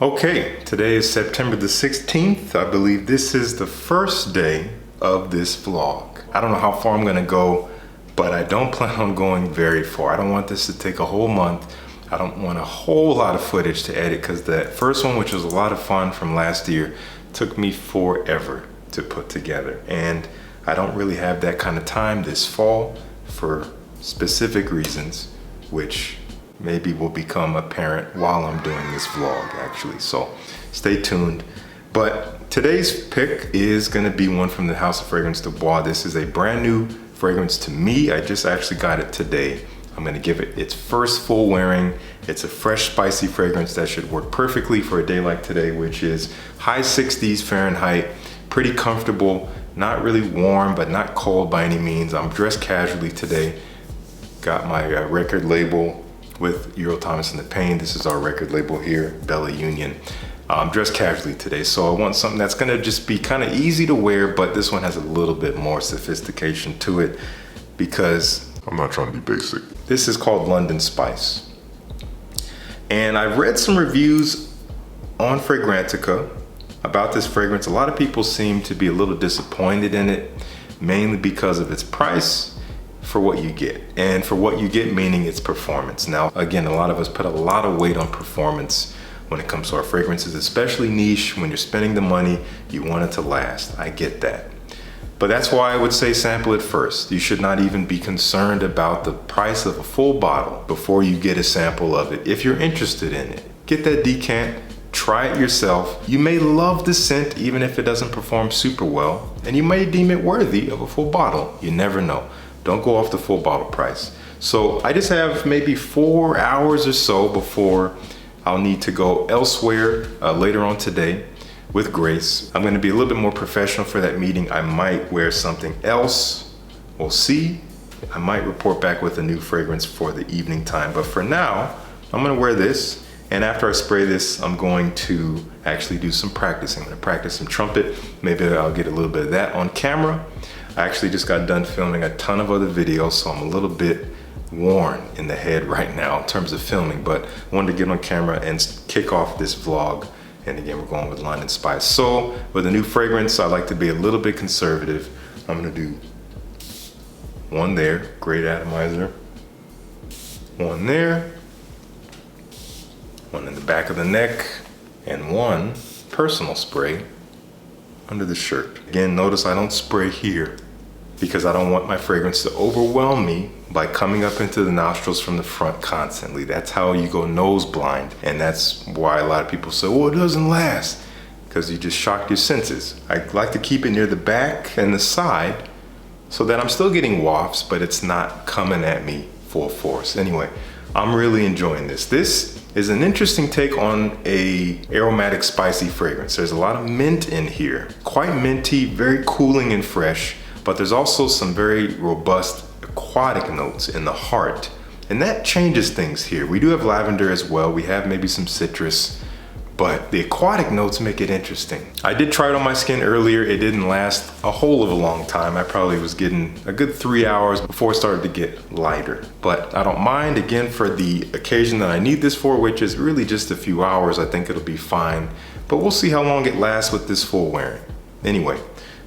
Okay, today is September the 16th. I believe this is the first day of this vlog. I don't know how far I'm gonna go, but I don't plan on going very far. I don't want this to take a whole month. I don't want a whole lot of footage to edit because that first one, which was a lot of fun from last year, took me forever to put together. And I don't really have that kind of time this fall for specific reasons, which maybe will become apparent while I'm doing this vlog actually, so stay tuned. But today's pick is gonna be one from the House of Fragrance de Bois. This is a brand new fragrance to me. I just actually got it today. I'm gonna give it its first full wearing. It's a fresh, spicy fragrance that should work perfectly for a day like today, which is high 60s Fahrenheit, pretty comfortable, not really warm, but not cold by any means. I'm dressed casually today. Got my record label with Earl Thomas and the Pain. This is our record label here, Bella Union. I'm dressed casually today, so I want something that's gonna just be kind of easy to wear, but this one has a little bit more sophistication to it because I'm not trying to be basic. This is called London Spice. And I've read some reviews on Fragrantica about this fragrance. A lot of people seem to be a little disappointed in it, mainly because of its price for what you get. And for what you get, meaning its performance. Now, again, a lot of us put a lot of weight on performance when it comes to our fragrances, especially niche. When you're spending the money, you want it to last. I get that. But that's why I would say sample it first. You should not even be concerned about the price of a full bottle before you get a sample of it. If you're interested in it, get that decant, try it yourself. You may love the scent even if it doesn't perform super well, and you may deem it worthy of a full bottle. You never know. Don't go off the full bottle price. So I just have maybe 4 hours or so before I'll need to go elsewhere later on today with Grace. I'm gonna be a little bit more professional for that meeting. I might wear something else. We'll see. I might report back with a new fragrance for the evening time. But for now, I'm gonna wear this. And after I spray this, I'm going to actually do some practicing. I'm gonna practice some trumpet. Maybe I'll get a little bit of that on camera. I actually just got done filming a ton of other videos, so I'm a little bit worn in the head right now in terms of filming, but I wanted to get on camera and kick off this vlog. And again, we're going with London Spice. So with a new fragrance, I like to be a little bit conservative. I'm gonna do one there, great atomizer. One there, one in the back of the neck, and one personal spray under the shirt. Again, notice I don't spray here because I don't want my fragrance to overwhelm me by coming up into the nostrils from the front constantly. That's how you go nose blind. And that's why a lot of people say, well, it doesn't last, because you just shocked your senses. I like to keep it near the back and the side so that I'm still getting wafts, but it's not coming at me full force. Anyway, I'm really enjoying this. This is an interesting take on a aromatic spicy fragrance. There's a lot of mint in here, quite minty, very cooling and fresh, but there's also some very robust aquatic notes in the heart, and that changes things here. We do have lavender as well. We have maybe some citrus, but the aquatic notes make it interesting. I did try it on my skin earlier. It didn't last a whole of a long time. I probably was getting a good 3 hours before it started to get lighter, but I don't mind. Again, for the occasion that I need this for, which is really just a few hours, I think it'll be fine, but we'll see how long it lasts with this full wearing. Anyway,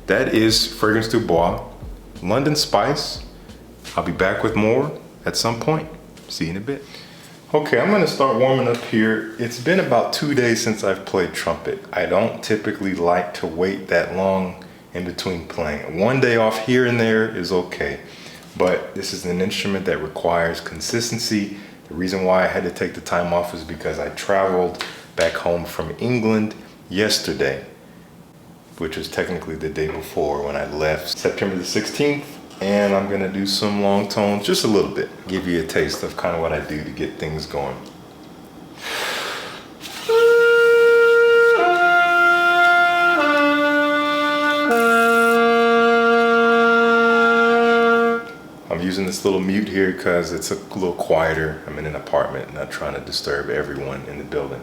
that is Fragrance du Bois, London Spice. I'll be back with more at some point. See you in a bit. Okay, I'm gonna start warming up here. It's been about 2 days since I've played trumpet. I don't typically like to wait that long in between playing. 1 day off here and there is okay, but this is an instrument that requires consistency. The reason why I had to take the time off is because I traveled back home from England yesterday, which was technically the day before when I left, September the 16th. And I'm gonna do some long tones, just a little bit. Give you a taste of kind of what I do to get things going. I'm using this little mute here because it's a little quieter. I'm in an apartment, not trying to disturb everyone in the building.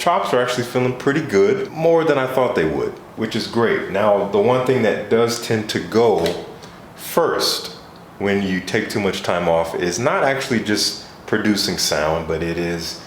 chops are actually feeling pretty good, more than I thought they would, which is great. Now, the one thing that does tend to go first when you take too much time off is not actually just producing sound, but it is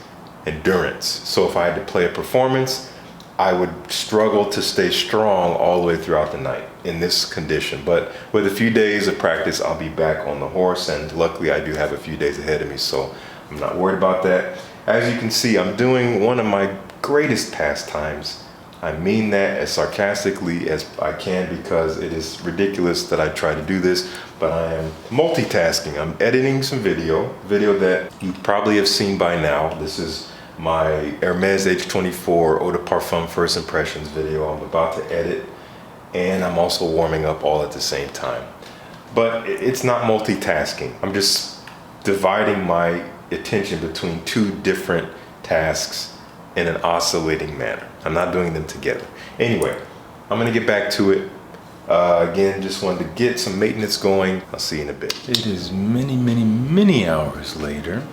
endurance. So if I had to play a performance, I would struggle to stay strong all the way throughout the night in this condition. But with a few days of practice, I'll be back on the horse, and luckily I do have a few days ahead of me, so I'm not worried about that. As you can see, I'm doing one of my greatest pastimes. I mean that as sarcastically as I can, because it is ridiculous that I try to do this, but I am multitasking. I'm editing some video that you probably have seen by now. This is my Hermes H24 Eau de Parfum First Impressions video I'm about to edit, and I'm also warming up all at the same time. But it's not multitasking. I'm just dividing my attention between two different tasks in an oscillating manner. I'm not doing them together. Anyway, I'm gonna get back to it. Again, just wanted to get some maintenance going. I'll see you in a bit. It is many hours later,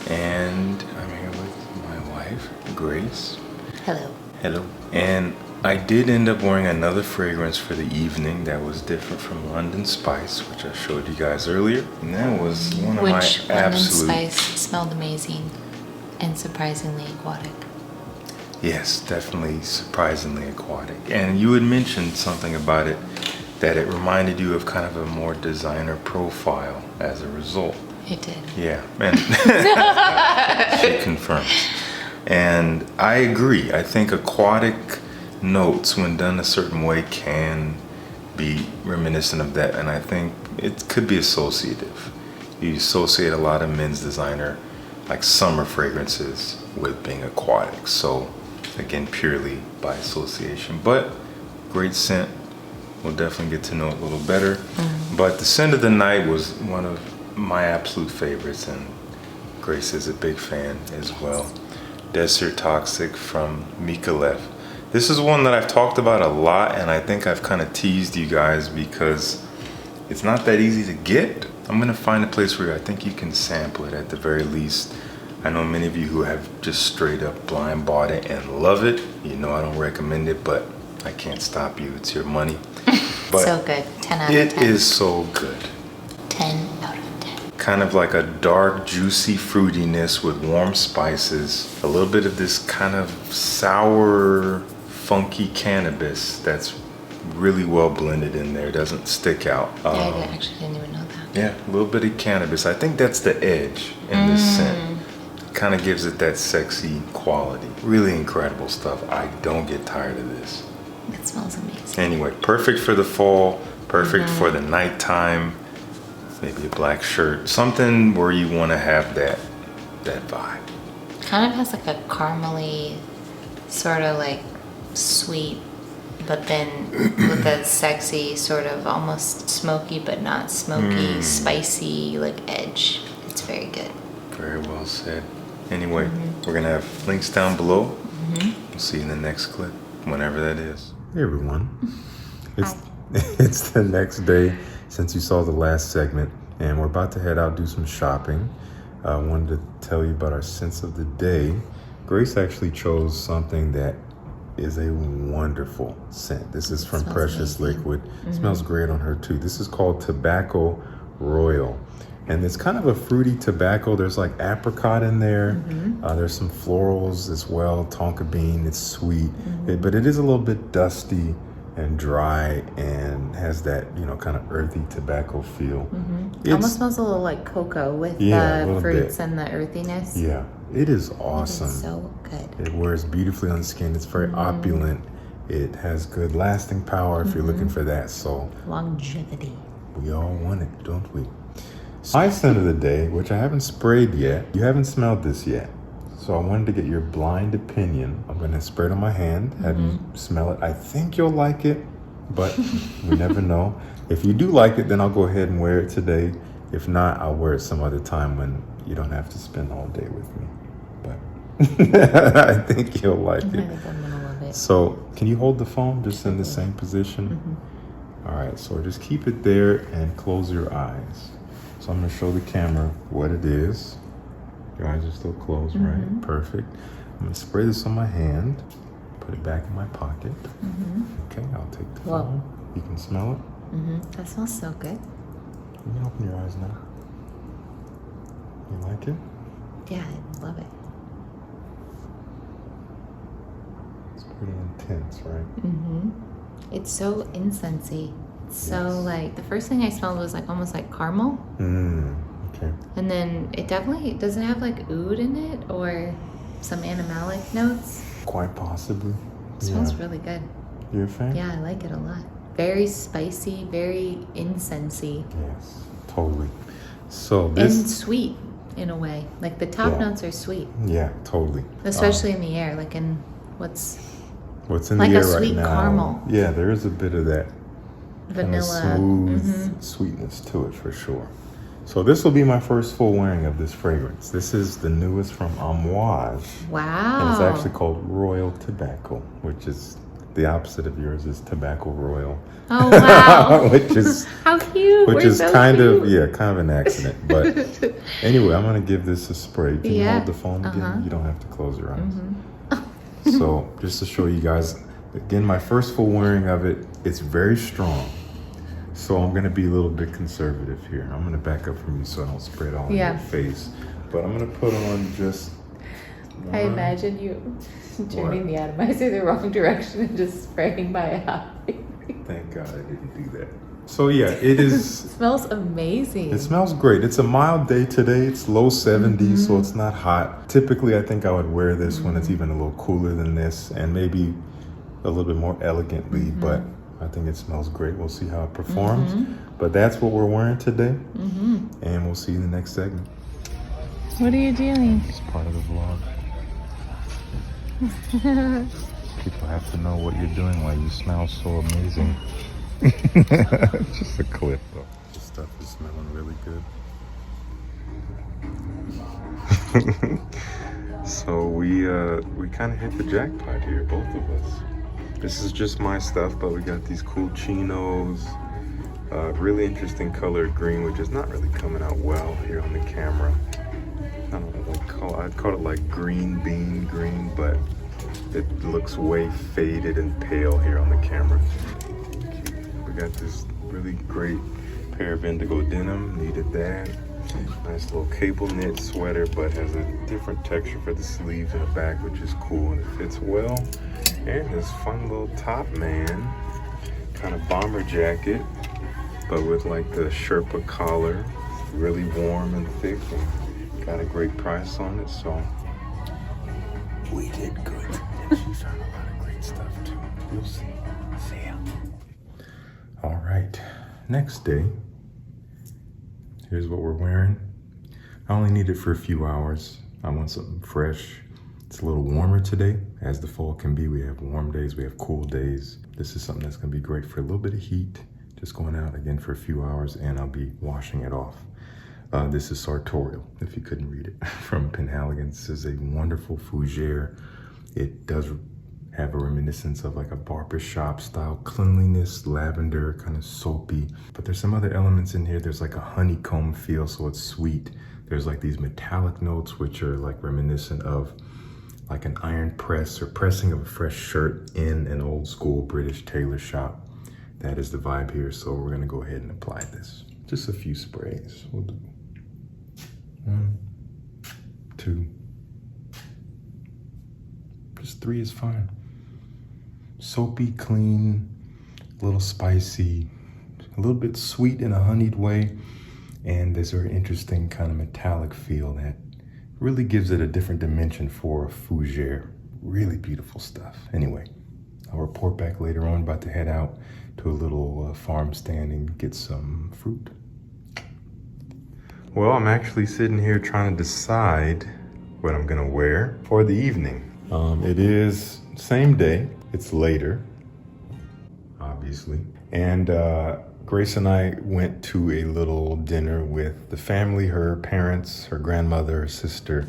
and I'm here with my wife, Grace. Hello. Hello. And I did end up wearing another fragrance for the evening that was different from London Spice, which I showed you guys earlier. And that was one of my absolute... London Spice smelled amazing and surprisingly aquatic. Yes, definitely surprisingly aquatic. And you had mentioned something about it, that it reminded you of kind of a more designer profile as a result. It did. Yeah, and she confirms. And I agree. I think aquatic notes, when done a certain way, can be reminiscent of that. And I think it could be associative. You associate a lot of men's designer, like summer fragrances, with being aquatic. So again, purely by association, but great scent. We'll definitely get to know it a little better. But the scent of the night was one of my absolute favorites, and Grace is a big fan as well. Desert Toxic from Mikolev. This is one that I've talked about a lot, and I think I've kind of teased you guys because it's not that easy to get. I'm gonna find a place where I think you can sample it at the very least. I know many of you who have just straight up blind bought it and love it. You know I don't recommend it, but I can't stop you. It's your money. But so good. 10 out of 10. It is so good. 10 out of 10. Kind of like a dark, juicy fruitiness with warm spices. A little bit of this kind of sour, funky cannabis that's really well blended in there. Doesn't stick out. Yeah, I actually didn't even know that. Yeah, a little bit of cannabis. I think that's the edge in this scent. Kind of gives it that sexy quality. Really incredible stuff. I don't get tired of this. It smells amazing. Anyway, perfect for the fall, perfect for the nighttime, maybe a black shirt, something where you want to have that vibe. Kind of has like a caramely, sort of like sweet, but then with a sexy, sort of almost smoky but not smoky, spicy like edge. It's very good. Very well said. Anyway, we're gonna have links down below. We'll see you in the next clip, whenever that is. Hey everyone. It's the next day since you saw the last segment, and we're about to head out do some shopping. I wanted to tell you about our scents of the day. Grace actually chose something that is a wonderful scent. This is from Precious amazing. Liquid. It smells great on her too. This is called Tobacco Royal. And it's kind of a fruity tobacco. There's like apricot in there. There's some florals as well, tonka bean. It's sweet, but it is a little bit dusty and dry and has that, you know, kind of earthy tobacco feel. It almost smells a little like cocoa with the fruits and the earthiness. Yeah, it is awesome. It is so good. It wears beautifully on the skin. It's very opulent. It has good lasting power if you're looking for that. So longevity. We all want it, don't we? My scent of the day, which I haven't sprayed yet. You haven't smelled this yet. So I wanted to get your blind opinion. I'm going to spray it on my hand, have you smell it. I think you'll like it, but we never know. If you do like it, then I'll go ahead and wear it today. If not, I'll wear it some other time when you don't have to spend all day with me. But I think you'll like it. I think I'm going to love it. So can you hold the phone just in the same position? All right, so just keep it there and close your eyes. So I'm gonna show the camera what it is. Your eyes are still closed, right? Perfect. I'm gonna spray this on my hand, put it back in my pocket. Okay, I'll take the phone. You can smell it? That smells so good. You can open your eyes now. You like it? Yeah, I love it. It's pretty intense, right? It's so incensey. So like the first thing I smelled was like almost like caramel. Okay. And then it definitely, does it have like oud in it or some animalic notes? Quite possibly. It smells really good. You're a fan? Yeah, I like it a lot. Very spicy, very incensey. Yes, totally. So this... And sweet in a way. Like the top notes are sweet. Yeah, totally. Especially in the air, like in what's in like the air a right sweet now. caramel. Yeah, there is a bit of that Vanilla. kind of smooth sweetness to it for sure. So this will be my first full wearing of this fragrance. This is the newest from Bois. Wow. And it's actually called Royal Tobacco, which is the opposite of yours is Tobacco Royal. Oh wow. which is how cute. Which We're is so kind cute. of kind of an accident. But anyway, I'm gonna give this a spray. Can you hold the phone again? You don't have to close your eyes. So just to show you guys, again, my first full wearing of it, it's very strong. So I'm gonna be a little bit conservative here. I'm gonna back up from you so I don't spray it all in your face. But I'm gonna put on just one. I imagine you turning the atomizer the wrong direction and just spraying by eye. Thank God I didn't do that. So yeah, it is. It smells amazing. It smells great. It's a mild day today. It's low 70s, so it's not hot. Typically, I think I would wear this when it's even a little cooler than this and maybe a little bit more elegantly, but I think it smells great. We'll see how it performs. But that's what we're wearing today, and we'll see you in the next segment. What are you doing? It's part of the vlog. People have to know what you're doing while you smell so amazing. Just a clip though. This stuff is smelling really good. So we kind of hit the jackpot here, both of us. This is just my stuff, but we got these cool chinos. Really interesting colored green, which is not really coming out well here on the camera. I don't know what I'd call it like green bean green, but it looks way faded and pale here on the camera. We got this really great pair of indigo denim, needed that. Nice little cable knit sweater, but has a different texture for the sleeves and the back, which is cool and it fits well. And this fun little top man, kind of bomber jacket, but with like the Sherpa collar, really warm and thick, and got a great price on it, so we did good. And she found a lot of great stuff too. You'll see. See ya. All right, next day. Here's what we're wearing. I only need it for a few hours. I want something fresh. It's a little warmer today, as the fall can be. We have warm days, we have cool days. This is something that's gonna be great for a little bit of heat. Just going out again for a few hours and I'll be washing it off. This is Sartorial, if you couldn't read it, from Penhaligon. This is a wonderful fougere. It does have a reminiscence of like a barbershop style cleanliness, lavender, kind of soapy. But there's some other elements in here. There's like a honeycomb feel, so it's sweet. There's like these metallic notes, which are like reminiscent of like an iron press or pressing of a fresh shirt in an old school British tailor shop. That is the vibe here, so we're gonna go ahead and apply this. Just a few sprays. We'll do 1, 2. Just 3 is fine. Soapy, clean, a little spicy, a little bit sweet in a honeyed way, and there's a very interesting kind of metallic feel that really gives it a different dimension for a fougere. Really beautiful stuff. Anyway, I'll report back later on. About to head out to a little farm stand and get some fruit. Well, I'm actually sitting here trying to decide what I'm gonna wear for the evening. It is same day, it's later, obviously. And Grace and I went to a little dinner with the family, her parents, her grandmother, her sister,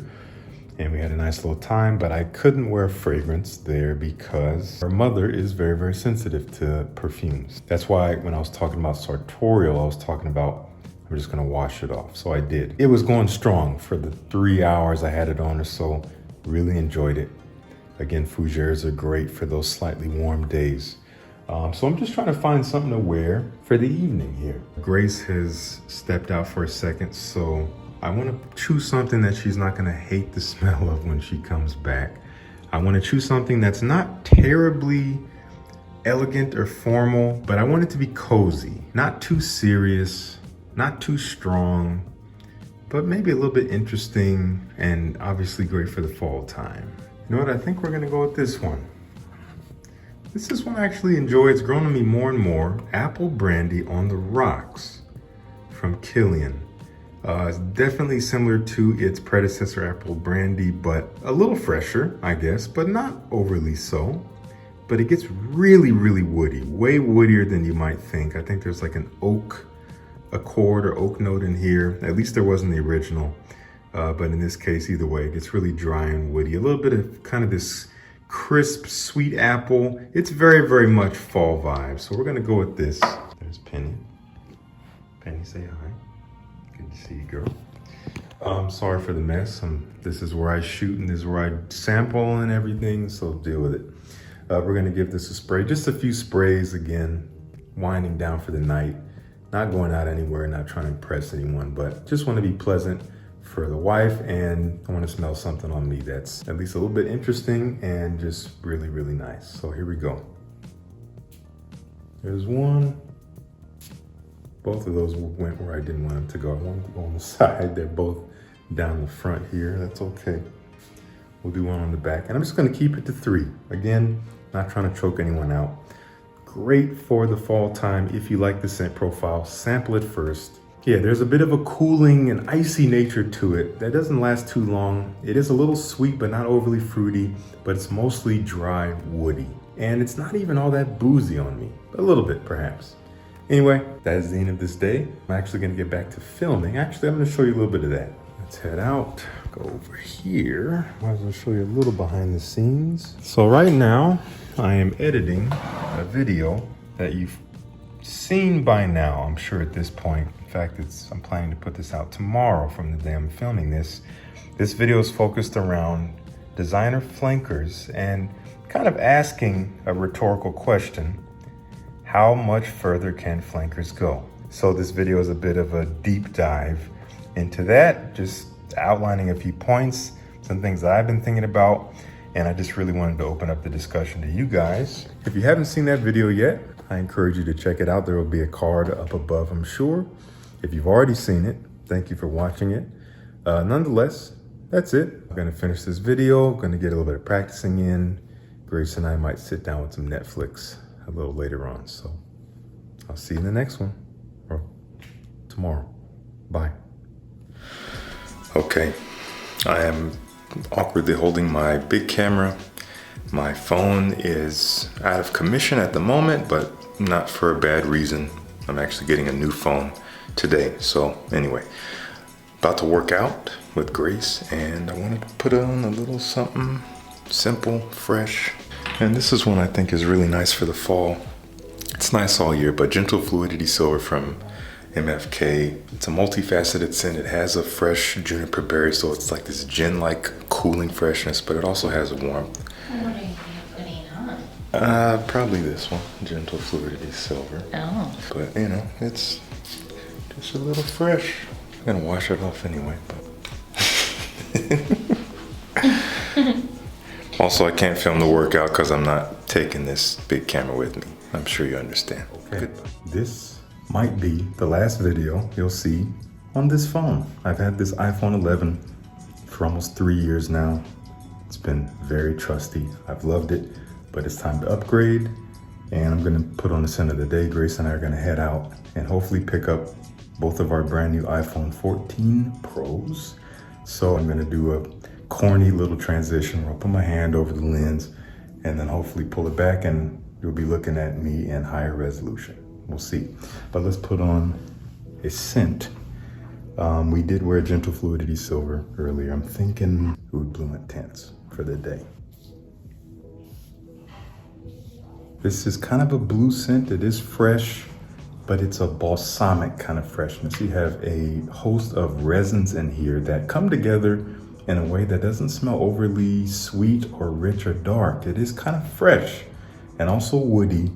and we had a nice little time, but I couldn't wear fragrance there because her mother is very, very sensitive to perfumes. That's why when I was talking about Sartorial, I was talking about I'm just gonna wash it off. So I did. It was going strong for the 3 hours I had it on or so. Really enjoyed it. Again, fougères are great for those slightly warm days. So I'm just trying to find something to wear for the evening here. Grace has stepped out for a second, so I want to choose something that she's not going to hate the smell of when she comes back. I want to choose something that's not terribly elegant or formal, but I want it to be cozy, not too serious, not too strong, but maybe a little bit interesting and obviously great for the fall time. You know what? I think we're going to go with this one. This is one I actually enjoy. It's grown on me more and more. Apple Brandy on the Rocks from Killian. It's definitely similar to its predecessor, Apple Brandy, but a little fresher, I guess, but not overly so. But it gets really, really woody, way woodier than you might think. I think there's like an oak accord or oak note in here. At least there was in the original. But in this case, either way, it gets really dry and woody. A little bit of kind of this crisp, sweet apple. It's very, very much fall vibe. So we're gonna go with this. There's Penny. Penny, say hi. Good to see you, girl. Sorry for the mess. This is where I shoot and this is where I sample and everything, so deal with it. We're gonna give this a spray, just a few sprays again, winding down for the night. Not going out anywhere, not trying to impress anyone, but just wanna be pleasant for the wife, and I want to smell something on me that's at least a little bit interesting and just really, really nice. So here we go. There's one. Both of those went where I didn't want them to go. I wanted to go on the side. They're both down the front here. That's okay. We'll do one on the back. And I'm just going to keep it to 3. Again, not trying to choke anyone out. Great for the fall time. If you like the scent profile, sample it first. Yeah, there's a bit of a cooling and icy nature to it that doesn't last too long. It is a little sweet, but not overly fruity, but it's mostly dry, woody. And it's not even all that boozy on me. A little bit, perhaps. Anyway, that is the end of this day. I'm actually gonna get back to filming. Actually, I'm gonna show you a little bit of that. Let's head out, go over here. Might as well show you a little behind the scenes. So right now, I am editing a video that you've seen by now, I'm sure at this point. In fact, I'm planning to put this out tomorrow from the day I'm filming this. This video is focused around designer flankers and kind of asking a rhetorical question. How much further can flankers go? So this video is a bit of a deep dive into that, just outlining a few points, some things that I've been thinking about, and I just really wanted to open up the discussion to you guys. If you haven't seen that video yet, I encourage you to check it out. There will be a card up above, I'm sure. If you've already seen it, thank you for watching it. Nonetheless, that's it. I'm gonna finish this video, gonna get a little bit of practicing in. Grace and I might sit down with some Netflix a little later on. So I'll see you in the next one, or tomorrow. Bye. Okay, I am awkwardly holding my big camera. My phone is out of commission at the moment, but not for a bad reason. I'm actually getting a new phone today. So anyway, about to work out with Grace, and I wanted to put on a little something simple, fresh. And this is one I think is really nice for the fall. It's nice all year, but Gentle Fluidity Silver from MFK. It's a multifaceted scent. It has a fresh juniper berry, so it's like this gin-like cooling freshness, but it also has a warmth. What are you putting on? Probably this one, Gentle Fluidity Silver. Oh. But you know, it's just a little fresh. I'm gonna wash it off anyway, but. Also, I can't film the workout because I'm not taking this big camera with me. I'm sure you understand. Okay. This might be the last video you'll see on this phone. I've had this iPhone 11 for almost 3 years now. It's been very trusty. I've loved it, but it's time to upgrade. And I'm gonna put on the scent of the day. Grace and I are gonna head out and hopefully pick up both of our brand new iPhone 14 Pros. So I'm gonna do a corny little transition where I'll put my hand over the lens and then hopefully pull it back, and you'll be looking at me in higher resolution. We'll see. But let's put on a scent. We did wear Gentle Fluidity Silver earlier. I'm thinking Oud Blue Intense for the day. This is kind of a blue scent. It is fresh, but it's a balsamic kind of freshness. You have a host of resins in here that come together in a way that doesn't smell overly sweet or rich or dark. It is kind of fresh and also woody,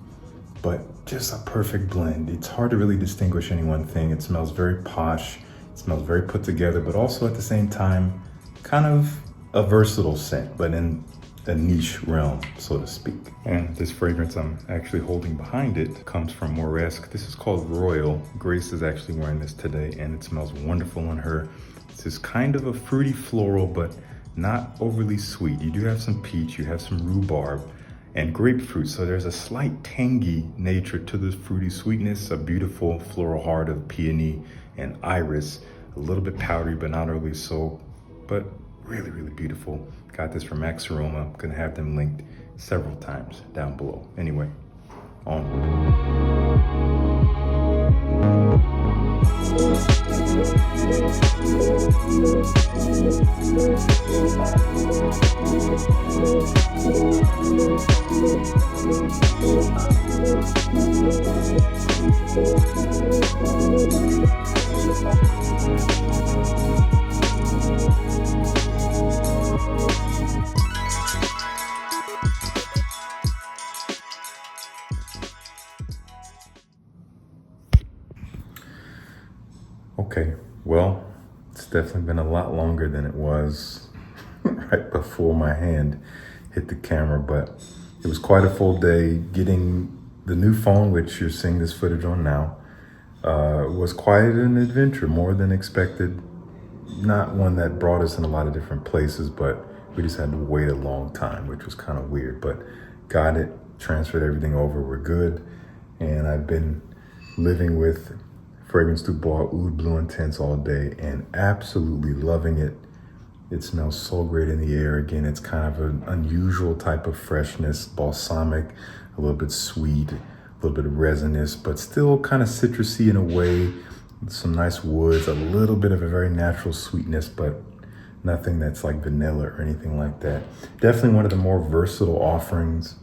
but just a perfect blend. It's hard to really distinguish any one thing. It smells very posh, it smells very put together, but also at the same time, kind of a versatile scent, but in a niche realm, so to speak. And this fragrance I'm actually holding behind it comes from Moresque. This is called Royal. Grace is actually wearing this today, and it smells wonderful on her. This is kind of a fruity floral, but not overly sweet. You do have some peach, you have some rhubarb, and grapefruit. So there's a slight tangy nature to this fruity sweetness, a beautiful floral heart of peony and iris, a little bit powdery, but not overly so, but really, really beautiful. Got this from Max Aroma. I'm gonna have them linked several times down below. Anyway, onward. Okay, well, it's definitely been a lot longer than it was right before my hand hit the camera, but it was quite a full day. Getting the new phone, which you're seeing this footage on now, was quite an adventure, more than expected. Not one that brought us in a lot of different places, but we just had to wait a long time, which was kind of weird, but got it, transferred everything over, we're good. And I've been living with Fragrance du Bois Oud Blue Intense all day and absolutely loving it. It smells so great in the air. Again, it's kind of an unusual type of freshness, balsamic, a little bit sweet, a little bit resinous, but still kind of citrusy in a way. Some nice woods, a little bit of a very natural sweetness, but nothing that's like vanilla or anything like that. Definitely one of the more versatile offerings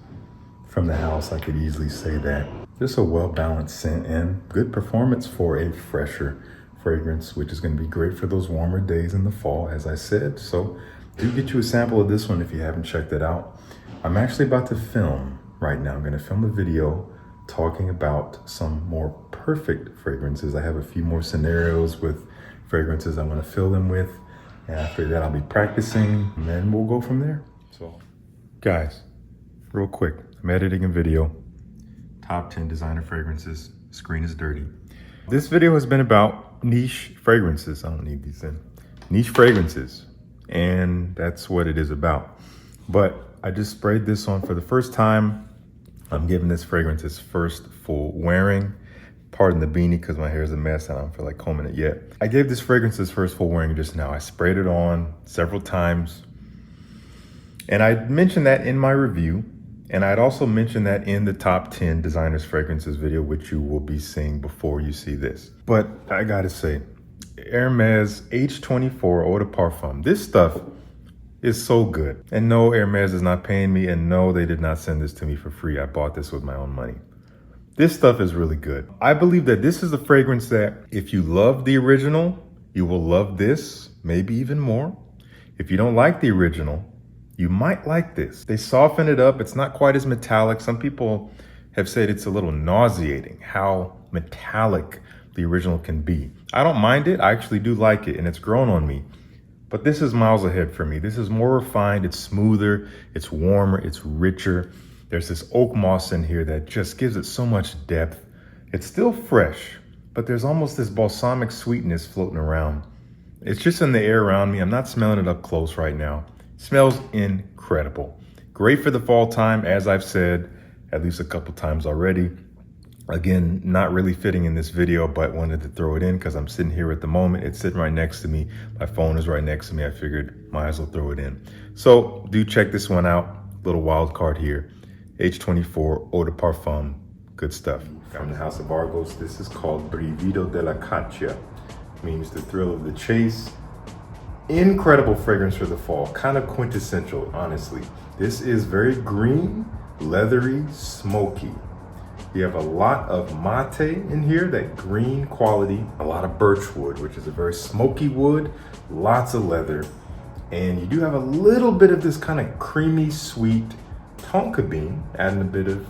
from the house, I could easily say that. Just a well-balanced scent and good performance for a fresher fragrance, which is going to be great for those warmer days in the fall, as I said. So do get you a sample of this one if you haven't checked it out. I'm actually about to film right now. I'm going to film a video talking about some more perfect fragrances. I have a few more scenarios with fragrances I want to fill them with. And after that, I'll be practicing and then we'll go from there. So guys, real quick, I'm editing a video. Top 10 designer fragrances. Screen is dirty. This video has been about niche fragrances. I don't need these in. Niche fragrances. And that's what it is about. But I just sprayed this on for the first time. I'm giving this fragrance its first full wearing. Pardon the beanie because my hair is a mess and I don't feel like combing it yet. I gave this fragrance its first full wearing just now. I sprayed it on several times. And I mentioned that in my review. And I'd also mentioned that in the top 10 designers fragrances video, which you will be seeing before you see this. But I gotta say, Hermes H24 Eau de Parfum, this stuff is so good. And no, Hermes is not paying me, and no, they did not send this to me for free. I bought this with my own money. This stuff is really good. I believe that this is a fragrance that if you love the original, you will love this, maybe even more. If you don't like the original, you might like this. They soften it up. It's not quite as metallic. Some people have said it's a little nauseating how metallic the original can be. I don't mind it. I actually do like it, and it's grown on me. But this is miles ahead for me. This is more refined. It's smoother. It's warmer. It's richer. There's this oak moss in here that just gives it so much depth. It's still fresh, but there's almost this balsamic sweetness floating around. It's just in the air around me. I'm not smelling it up close right now. Smells incredible. Great for the fall time, as I've said at least a couple times already. Again, not really fitting in this video, but wanted to throw it in because I'm sitting here at the moment. It's sitting right next to me. My phone is right next to me. I figured might as well throw it in. So do check this one out. Little wild card here. H24 Eau de Parfum. Good stuff. From the House of Argos, this is called Brivido della Caccia. Means the thrill of the chase. Incredible fragrance for the fall, kind of quintessential, honestly. This is very green, leathery, smoky. You have a lot of mate in here, that green quality, a lot of birch wood, which is a very smoky wood, lots of leather, And you do have a little bit of this kind of creamy, sweet tonka bean, adding a bit of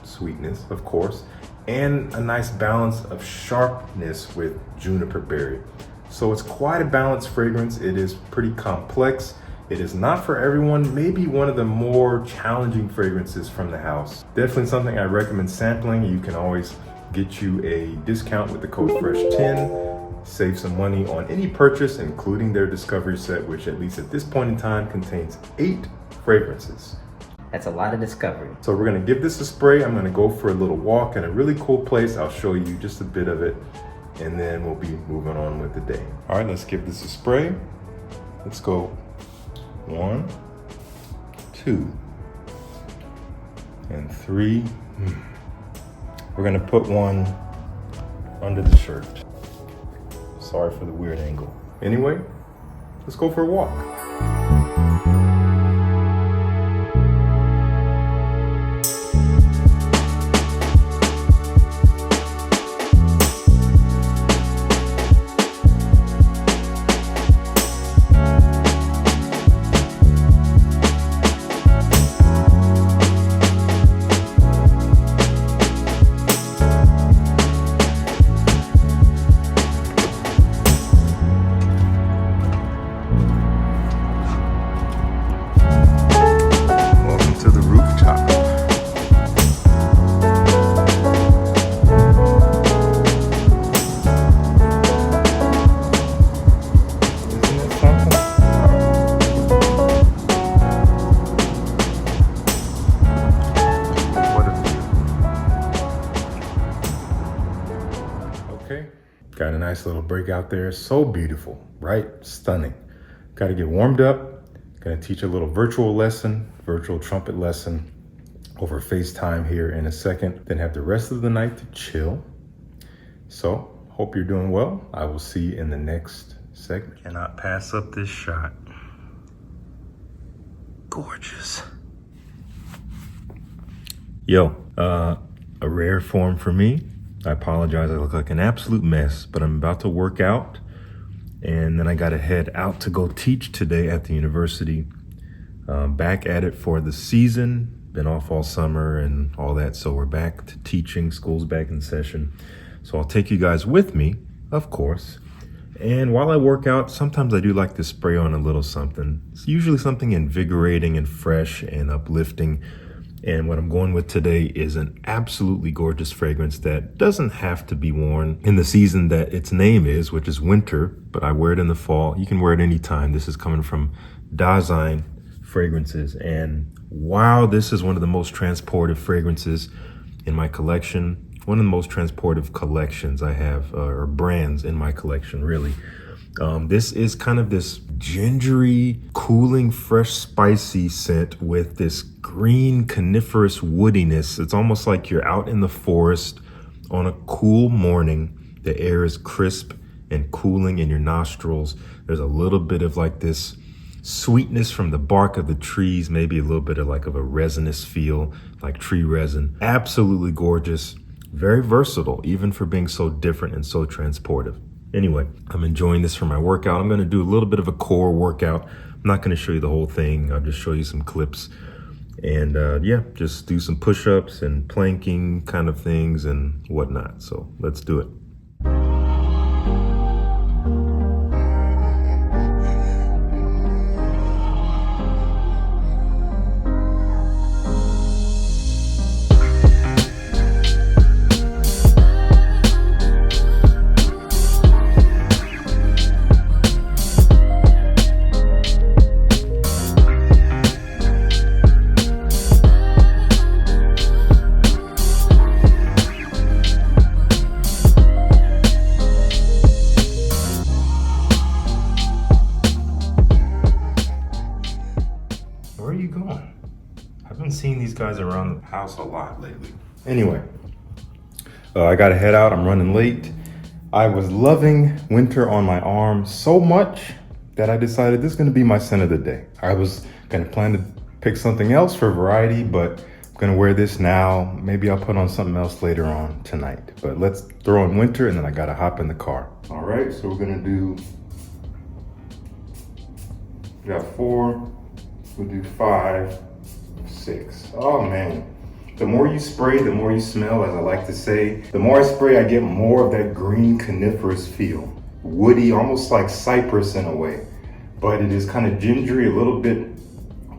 sweetness, of course, and a nice balance of sharpness with juniper berry. So it's quite a balanced fragrance. It is pretty complex. It is not for everyone, maybe one of the more challenging fragrances from the house. Definitely something I recommend sampling. You can always get you a discount with the code FRESH10. Save some money on any purchase, including their discovery set, which at least at this point in time contains 8 fragrances. That's a lot of discovery. So we're gonna give this a spray. I'm gonna go for a little walk in a really cool place. I'll show you just a bit of it, and then we'll be moving on with the day. All right, let's give this a spray. Let's go 1, 2, and 3. We're gonna put one under the shirt. Sorry for the weird angle. Anyway, let's go for a walk. Got a nice little break out there. So beautiful, right? Stunning. Got to get warmed up. Gonna teach a little virtual trumpet lesson over FaceTime here in a second. Then have the rest of the night to chill. So, hope you're doing well. I will see you in the next segment. Cannot pass up this shot. Gorgeous. Yo, a rare form for me. I apologize, I look like an absolute mess, but I'm about to work out, and then I gotta head out to go teach today at the university. Back at it for the season, been off all summer and all that, so we're back to teaching, school's back in session. So I'll take you guys with me, of course. And while I work out, sometimes I do like to spray on a little something. It's usually something invigorating and fresh and uplifting. And what I'm going with today is an absolutely gorgeous fragrance that doesn't have to be worn in the season that its name is, which is winter, but I wear it in the fall. You can wear it anytime. This is coming from Design Fragrances. And wow, this is one of the most transportive fragrances in my collection. One of the most transportive collections I have, or brands in my collection, really. This is kind of this gingery, cooling, fresh, spicy scent with this green coniferous woodiness. It's almost like you're out in the forest on a cool morning. The air is crisp and cooling in your nostrils. There's a little bit of like this sweetness from the bark of the trees, maybe a little bit of like of a resinous feel, like tree resin. Absolutely gorgeous, very versatile, even for being so different and so transportive. Anyway, I'm enjoying this for my workout. I'm going to do a little bit of a core workout. I'm not going to show you the whole thing. I'll just show you some clips. And yeah, just do some push-ups and planking kind of things and whatnot. So let's do it. Where are you going? I've been seeing these guys around the house a lot lately. Anyway, I gotta head out. I'm running late. I was loving winter on my arm so much that I decided this is gonna be my scent of the day. I was gonna plan to pick something else for variety, but I'm gonna wear this now. Maybe I'll put on something else later on tonight. But let's throw in winter and then I gotta hop in the car. All right, so we're gonna do We got 4, we'll do 5, 6. Oh man. The more you spray, the more you smell, as I like to say. The more I spray, I get more of that green coniferous feel. Woody, almost like cypress in a way. But it is kind of gingery, a little bit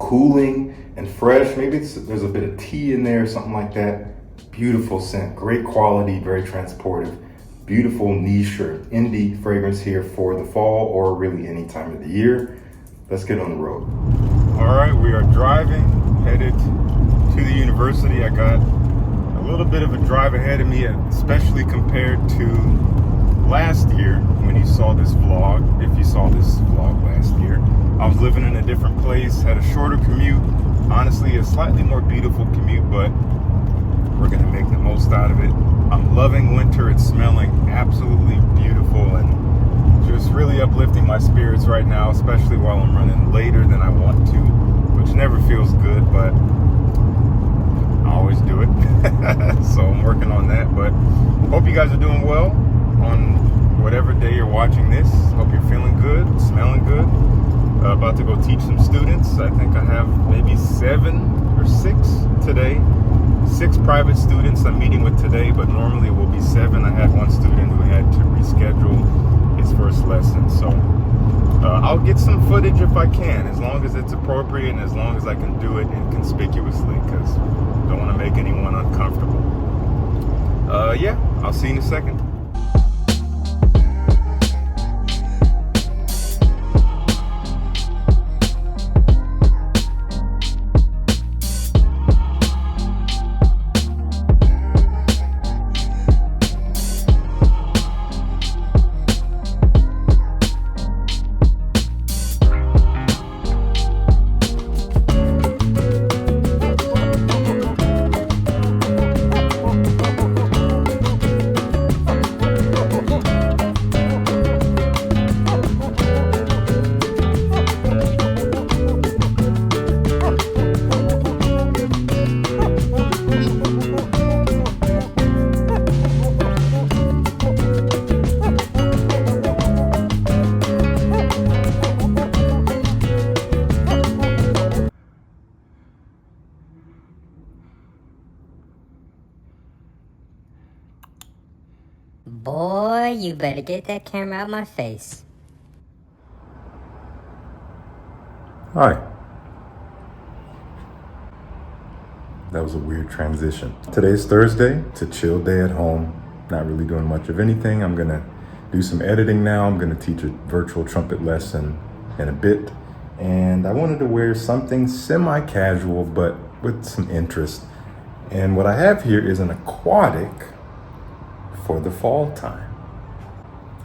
cooling and fresh. Maybe there's a bit of tea in there, something like that. Beautiful scent, great quality, very transportive. Beautiful niche or indie fragrance here for the fall or really any time of the year. Let's get on the road. All right, we are driving, headed to the university. I got a little bit of a drive ahead of me, especially compared to last year when you saw this vlog. If you saw this vlog last year, I was living in a different place, had a shorter commute. Honestly, a slightly more beautiful commute, but we're gonna make the most out of it. I'm loving winter. It's smelling absolutely beautiful and just really uplifting my spirits right now, especially while I'm running later than I want to, which never feels good, but I always do it. So I'm working on that, but hope you guys are doing well on whatever day you're watching this. Hope you're feeling good, smelling good. About to go teach some students. I think I have maybe 7 or 6 today. 6 private students I'm meeting with today, but normally it will be 7. I had one student who had to reschedule his first lesson, so I'll get some footage if I can, as long as it's appropriate and as long as I can do it inconspicuously, because I don't want to make anyone uncomfortable. Yeah, I'll see you in a second. Boy, you better get that camera out my face. Hi. That was a weird transition. Today's Thursday. It's a chill day at home. Not really doing much of anything. I'm gonna do some editing now. I'm gonna teach a virtual trumpet lesson in a bit. And I wanted to wear something semi-casual, but with some interest. And what I have here is an aquatic for the fall time.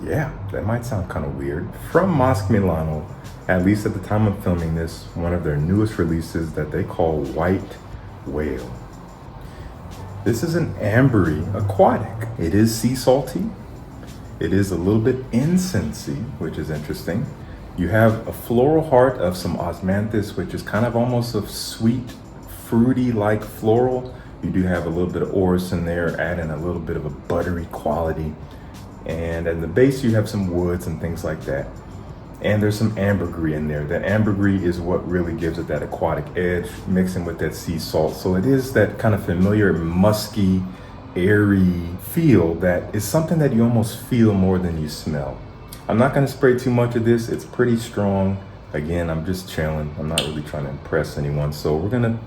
Yeah, that might sound kind of weird. From Mosque Milano, at least at the time of filming this, one of their newest releases that they call White Whale. This is an ambery aquatic. It is sea salty. It is a little bit incensey, which is interesting. You have a floral heart of some osmanthus, which is kind of almost a sweet, fruity-like floral. You do have a little bit of orris in there, adding a little bit of a buttery quality. And at the base, you have some woods and things like that. And there's some ambergris in there. That ambergris is what really gives it that aquatic edge, mixing with that sea salt. So it is that kind of familiar, musky, airy feel that is something that you almost feel more than you smell. I'm not gonna spray too much of this. It's pretty strong. Again, I'm just chilling. I'm not really trying to impress anyone. So we're gonna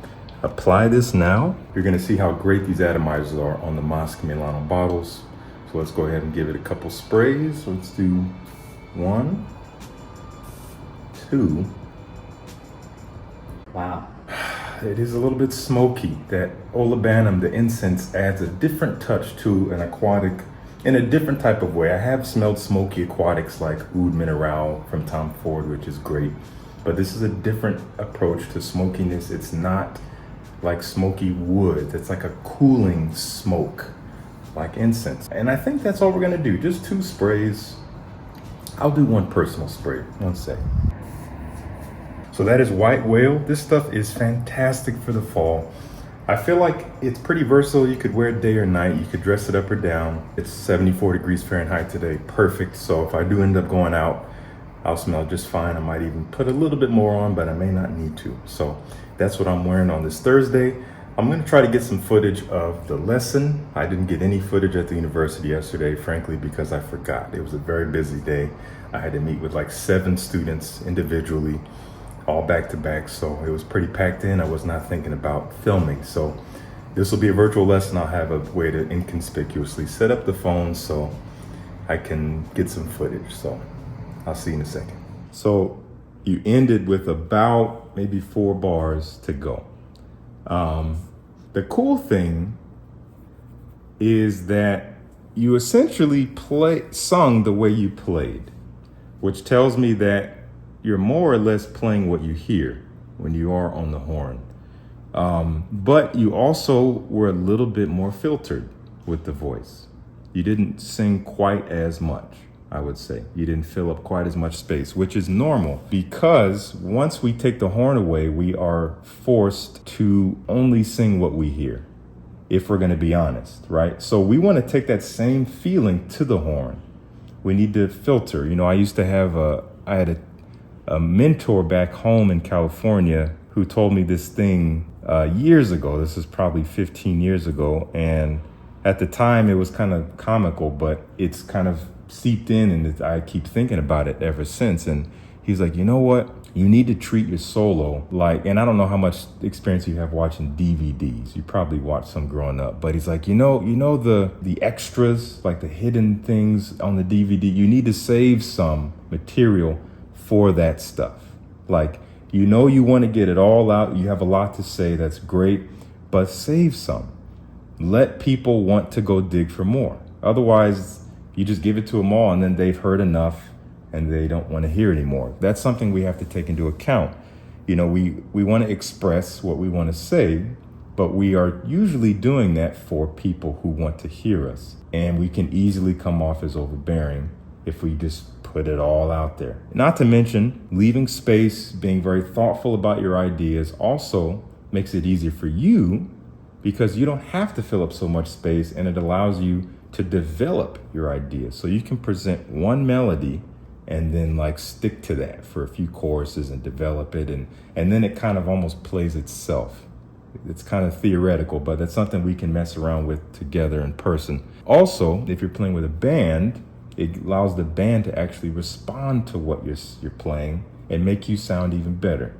apply this now. You're gonna see how great these atomizers are on the Mosque Milano bottles. So let's go ahead and give it a couple sprays. So let's do 1, 2. Wow. It is a little bit smoky. That olibanum, the incense, adds a different touch to an aquatic in a different type of way. I have smelled smoky aquatics like Oud Mineral from Tom Ford, which is great. But this is a different approach to smokiness. It's not like smoky wood. It's like a cooling smoke, like incense. And I think that's all we're gonna do. Just 2 sprays. I'll do 1 personal spray. 1 sec. So that is White Whale. This stuff is fantastic for the fall. I feel like it's pretty versatile. You could wear it day or night. You could dress it up or down. It's 74 degrees Fahrenheit today. Perfect. So if I do end up going out, I'll smell just fine. I might even put a little bit more on, but I may not need to. So that's what I'm wearing on this Thursday. I'm gonna try to get some footage of the lesson. I didn't get any footage at the university yesterday, frankly, because I forgot. It was a very busy day. I had to meet with like 7 students individually, all back to back. So it was pretty packed in. I was not thinking about filming. So this will be a virtual lesson. I'll have a way to inconspicuously set up the phone so I can get some footage. So I'll see you in a second. So you ended with about maybe 4 bars to go. The cool thing is that you essentially sung the way you played, which tells me that you're more or less playing what you hear when you are on the horn. But you also were a little bit more filtered with the voice. You didn't sing quite as much, I would say. You didn't fill up quite as much space, which is normal because once we take the horn away, we are forced to only sing what we hear, if we're going to be honest, right? So we want to take that same feeling to the horn. We need to filter. You know, I used to have I had a mentor back home in California who told me this thing years ago. This is probably 15 years ago. And at the time it was kind of comical, but it's kind of seeped in and I keep thinking about it ever since. And he's like, you know what? You need to treat your solo like, and I don't know how much experience you have watching DVDs. You probably watched some growing up, but he's like, you know the extras, like the hidden things on the DVD, you need to save some material for that stuff. Like, you want to get it all out. You have a lot to say. That's great, but save some. Let people want to go dig for more. Otherwise, you just give it to them all and then they've heard enough and they don't want to hear anymore. That's something we have to take into account. You know, we want to express what we want to say, but we are usually doing that for people who want to hear us. And we can easily come off as overbearing if we just put it all out there. Not to mention, leaving space, being very thoughtful about your ideas also makes it easier for you because you don't have to fill up so much space and it allows you to develop your ideas. So you can present one melody and then like stick to that for a few choruses and develop it. And then it kind of almost plays itself. It's kind of theoretical, but that's something we can mess around with together in person. Also, if you're playing with a band, it allows the band to actually respond to what you're playing and make you sound even better.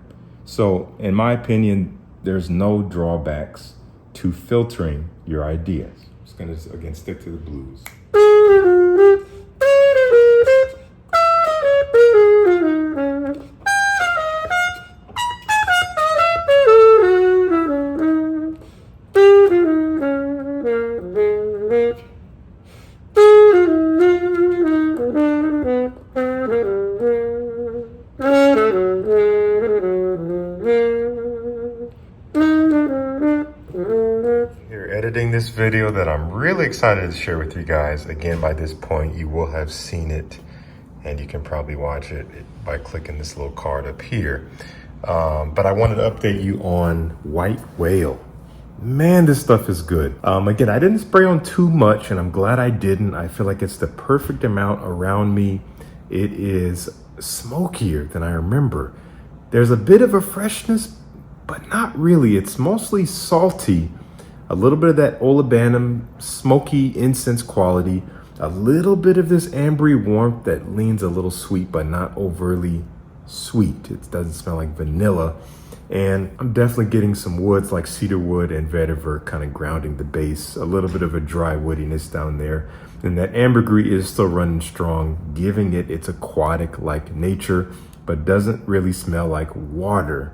So in my opinion, there's no drawbacks to filtering your ideas. I'm just gonna, again, stick to the blues. Editing this video that I'm really excited to share with you guys. Again, by this point, you will have seen it and you can probably watch it by clicking this little card up here. But I wanted to update you on White Whale. Man, this stuff is good. Again, I didn't spray on too much and I'm glad I didn't. I feel like it's the perfect amount around me. It is smokier than I remember. There's a bit of a freshness, but not really. It's mostly salty. A little bit of that olibanum, smoky incense quality, a little bit of this ambery warmth that leans a little sweet, but not overly sweet. It doesn't smell like vanilla. And I'm definitely getting some woods like cedar wood and vetiver kind of grounding the base, a little bit of a dry woodiness down there. And that ambergris is still running strong, giving it its aquatic-like nature, but doesn't really smell like water.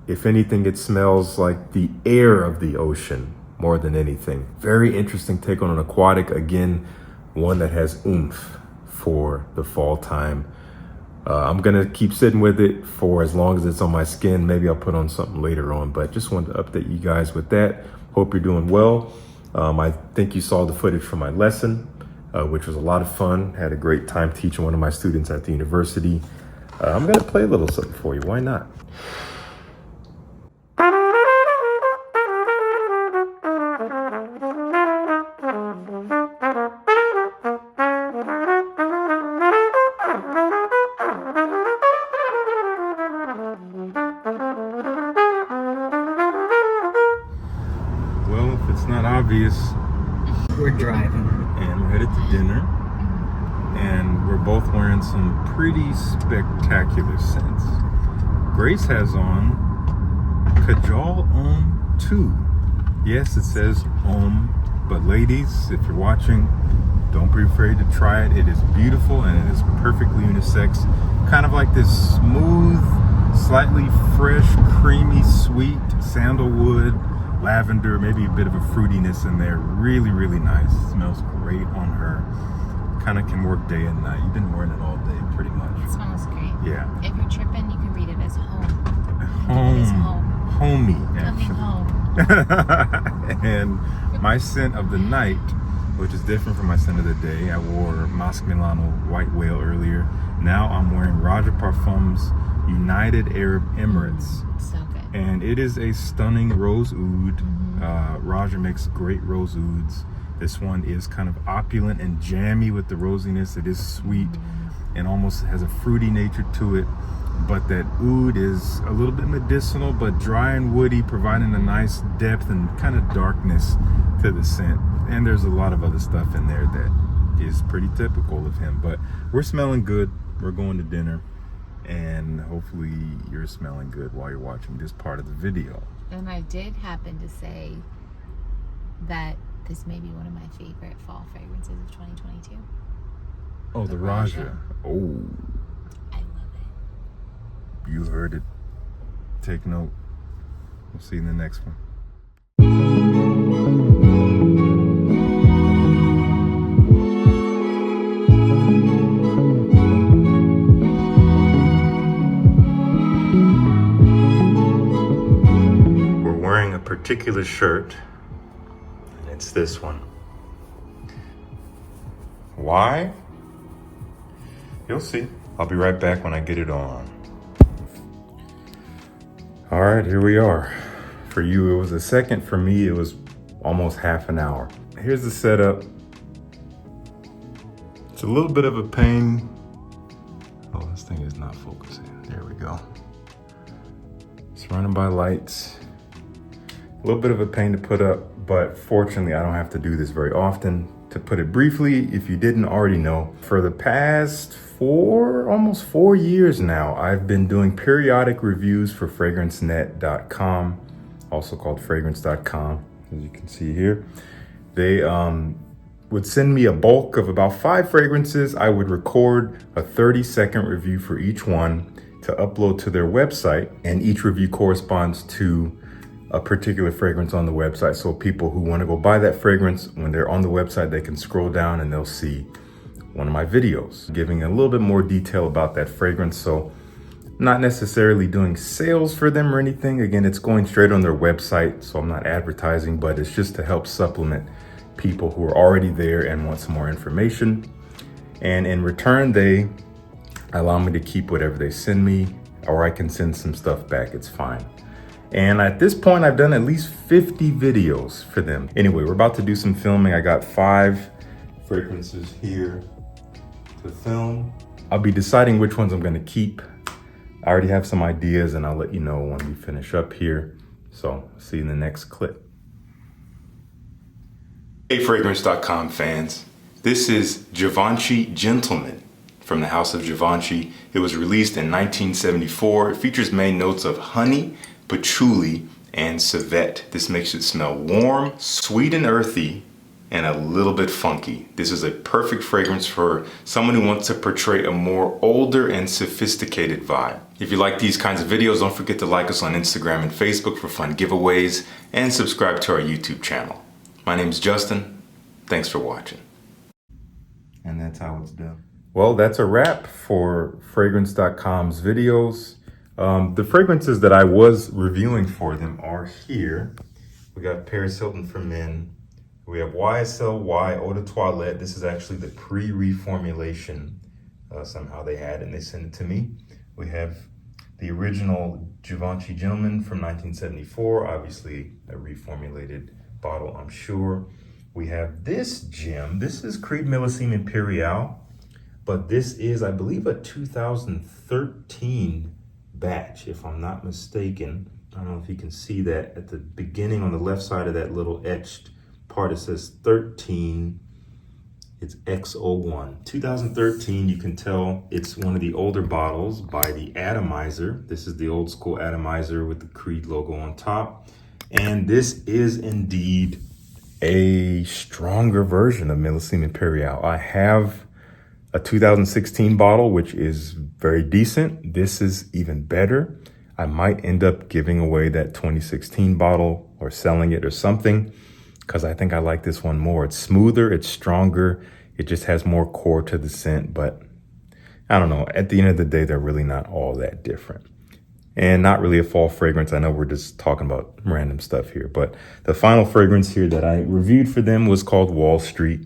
If anything, it smells like the air of the ocean more than anything. Very interesting take on an aquatic. Again, one that has oomph for the fall time. I'm gonna keep sitting with it for as long as it's on my skin. Maybe I'll put on something later on, but just wanted to update you guys with that. Hope you're doing well. I think you saw the footage from my lesson, which was a lot of fun. Had a great time teaching one of my students at the university. I'm gonna play a little something for you. Why not? we're both wearing some pretty spectacular scents. Grace has on Kajal Homme 2. Yes, it says Homme, but ladies, if you're watching, don't be afraid to try it. It is beautiful and it is perfectly unisex. Kind of like this smooth, slightly fresh, creamy, sweet sandalwood, lavender, maybe a bit of a fruitiness in there. Really, really nice. Smells great on her. Kind of can work day and night. You've been wearing it all day, pretty much. It smells great. Yeah. If you're tripping, you can read it as home. Home. It is home. Homey, Coming actually. home. And my scent of the night, which is different from my scent of the day. I wore Masque Milano White Whale earlier. Now I'm wearing Raja Parfums United Arab Emirates. So good. And it is a stunning rose oud. Raja makes great rose ouds. This one is kind of opulent and jammy with the rosiness. It is sweet and almost has a fruity nature to it. But that oud is a little bit medicinal, but dry and woody, providing a nice depth and kind of darkness to the scent. And there's a lot of other stuff in there that is pretty typical of him. But we're smelling good. We're going to dinner. And hopefully you're smelling good while you're watching this part of the video. And I did happen to say that this may be one of my favorite fall fragrances of 2022. Oh, the Raja. Oh, I love it. you heard it. Take note. We'll see you in the next one. We're wearing a particular shirt, and it's this one. Why? You'll see. I'll be right back when I get it on. All right, here we are. For you, it was a second. For me, it was almost half an hour. Here's the setup. It's a little bit of a pain. Oh, this thing is not focusing. There we go. Surrounded by lights. A little bit of a pain to put up, but fortunately, I don't have to do this very often. To put it briefly, if you didn't already know, for the past almost 4 years now, I've been doing periodic reviews for fragrancenet.com, also called fragrance.com, as you can see here. They would send me a bulk of about 5 fragrances. I would record a 30-second review for each one to upload to their website, and each review corresponds to a particular fragrance on the website. So people who want to go buy that fragrance, when they're on the website, they can scroll down and they'll see one of my videos giving a little bit more detail about that fragrance. So not necessarily doing sales for them or anything. Again, it's going straight on their website, so I'm not advertising, but it's just to help supplement people who are already there and want some more information. And in return, they allow me to keep whatever they send me, or I can send some stuff back. It's fine. And at this point, I've done at least 50 videos for them. Anyway, we're about to do some filming. I got 5 fragrances here to film. I'll be deciding which ones I'm gonna keep. I already have some ideas, and I'll let you know when we finish up here. So see you in the next clip. Hey fragrance.com fans, this is Givenchy Gentleman from the House of Givenchy. It was released in 1974. It features main notes of honey, patchouli, and civet. This makes it smell warm, sweet and earthy, and a little bit funky. This is a perfect fragrance for someone who wants to portray a more older and sophisticated vibe. If you like these kinds of videos, don't forget to like us on Instagram and Facebook for fun giveaways, and subscribe to our YouTube channel. My name's Justin. Thanks for watching. And that's how it's done. Well, that's a wrap for fragrance.com's videos. The fragrances that I was reviewing for them are here. We got Paris Hilton for men. We have YSL Y Eau de Toilette. This is actually the pre-reformulation. Somehow they had it and they sent it to me. We have the original Givenchy Gentleman from 1974. Obviously a reformulated bottle, I'm sure. We have this gem. This is Creed Millesime Imperial, but this is, I believe, a 2013 batch, if I'm not mistaken. I don't know if you can see that at the beginning on the left side of that little etched part. It says 13 It's X01. 2013, you can tell it's one of the older bottles by the Atomizer. This is the old school Atomizer with the Creed logo on top. And this is indeed a stronger version of Millésime Impérial. I have a 2016 bottle, which is very decent. This is even better. I might end up giving away that 2016 bottle or selling it or something, because I think I like this one more. It's smoother, it's stronger, it just has more core to the scent, but I don't know. At the end of the day, they're really not all that different. And not really a fall fragrance. I know we're just talking about random stuff here, but the final fragrance here that I reviewed for them was called Wall Street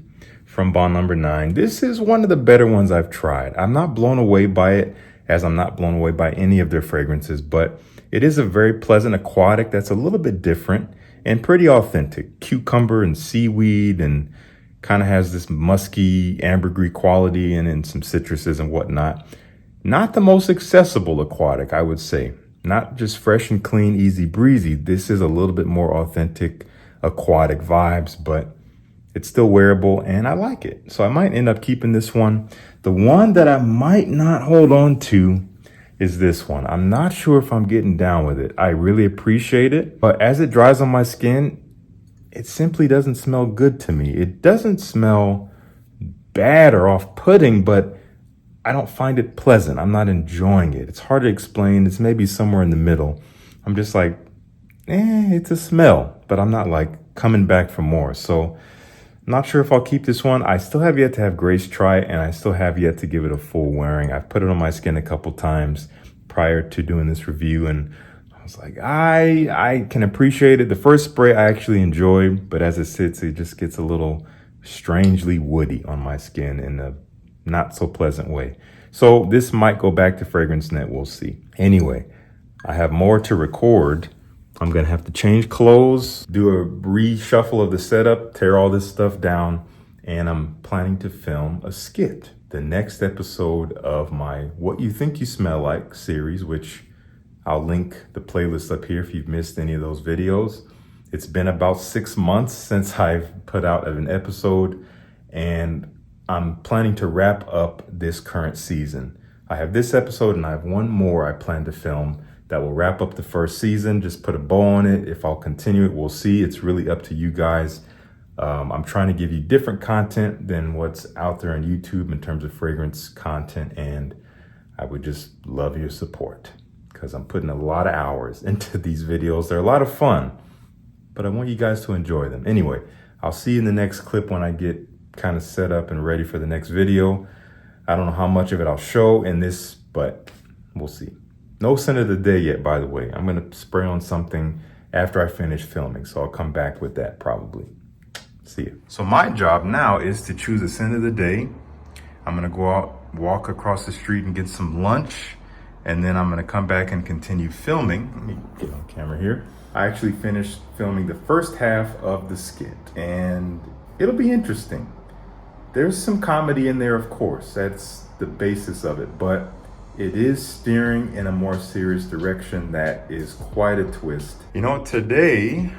from Bond Number 9. This is one of the better ones I've tried. I'm not blown away by it, as I'm not blown away by any of their fragrances, but it is a very pleasant aquatic that's a little bit different and pretty authentic. Cucumber and seaweed, and kind of has this musky ambergris quality and some citruses and whatnot. Not the most accessible aquatic, I would say. Not just fresh and clean, easy breezy. This is a little bit more authentic aquatic vibes, but it's still wearable and I like it. So I might end up keeping this one. The one that I might not hold on to is this one. I'm not sure if I'm getting down with it. I really appreciate it, but as it dries on my skin, it simply doesn't smell good to me. It doesn't smell bad or off-putting, but I don't find it pleasant. I'm not enjoying it. It's hard to explain. It's maybe somewhere in the middle. I'm just like, it's a smell, but I'm not like coming back for more. So I'm not sure if I'll keep this one. I still have yet to have Grace try it, and I still have yet to give it a full wearing. I've put it on my skin a couple times prior to doing this review, and I was like, I can appreciate it. The first spray I actually enjoy, but as it sits, it just gets a little strangely woody on my skin in a not so pleasant way. So this might go back to FragranceNet, we'll see. Anyway, I have more to record. I'm gonna have to change clothes, do a reshuffle of the setup, tear all this stuff down, and I'm planning to film a skit. The next episode of my What You Think You Smell Like series, which I'll link the playlist up here if you've missed any of those videos. It's been about 6 months since I've put out an episode, and I'm planning to wrap up this current season. I have this episode and I have one more I plan to film that will wrap up the first season. Just put a bow on it. If I'll continue it, we'll see. It's really up to you guys. I'm trying to give you different content than what's out there on YouTube in terms of fragrance content, and I would just love your support because I'm putting a lot of hours into these videos. They're a lot of fun, but I want you guys to enjoy them. Anyway, I'll see you in the next clip when I get kind of set up and ready for the next video. I don't know how much of it I'll show in this, but we'll see. No scent of the day yet, by the way. I'm gonna spray on something after I finish filming, so I'll come back with that probably. See you. So my job now is to choose a scent of the day. I'm gonna go out, walk across the street and get some lunch, and then I'm gonna come back and continue filming. Let me get on camera here. I actually finished filming the first half of the skit, and it'll be interesting. There's some comedy in there, of course. That's the basis of it, but it is steering in a more serious direction that is quite a twist. You know, today,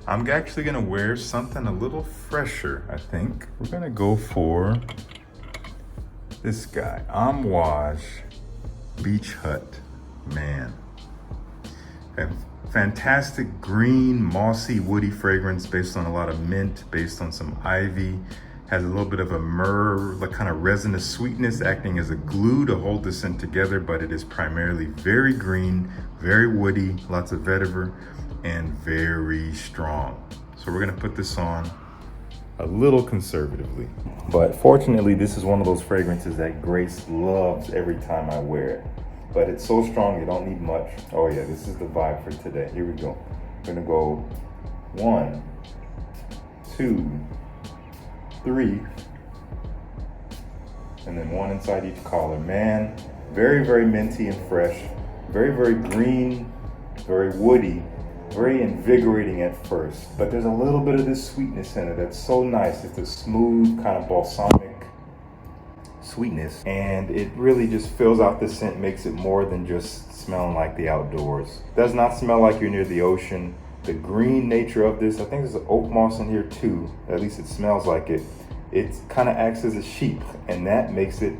I'm actually gonna wear something a little fresher, I think. We're gonna go for this guy, Amouage Beach Hut. Man. A fantastic green, mossy, woody fragrance based on a lot of mint, based on some ivy. Has a little bit of a myrrh, like kind of resinous sweetness acting as a glue to hold the scent together, but it is primarily very green, very woody, lots of vetiver, and very strong. So we're gonna put this on a little conservatively. But fortunately, this is one of those fragrances that Grace loves every time I wear it. But it's so strong, you don't need much. Oh yeah, this is the vibe for today. Here we go. We're gonna go 1, 2, 3, and then 1 inside each collar. Man, very, very minty and fresh. Very, very green, very woody, very invigorating at first. But there's a little bit of this sweetness in it that's so nice. It's a smooth, kind of balsamic sweetness. And it really just fills out the scent, makes it more than just smelling like the outdoors. Does not smell like you're near the ocean. The green nature of this, I think there's oak moss in here too. At least it smells like it. it kind of acts as a sheep, and that makes it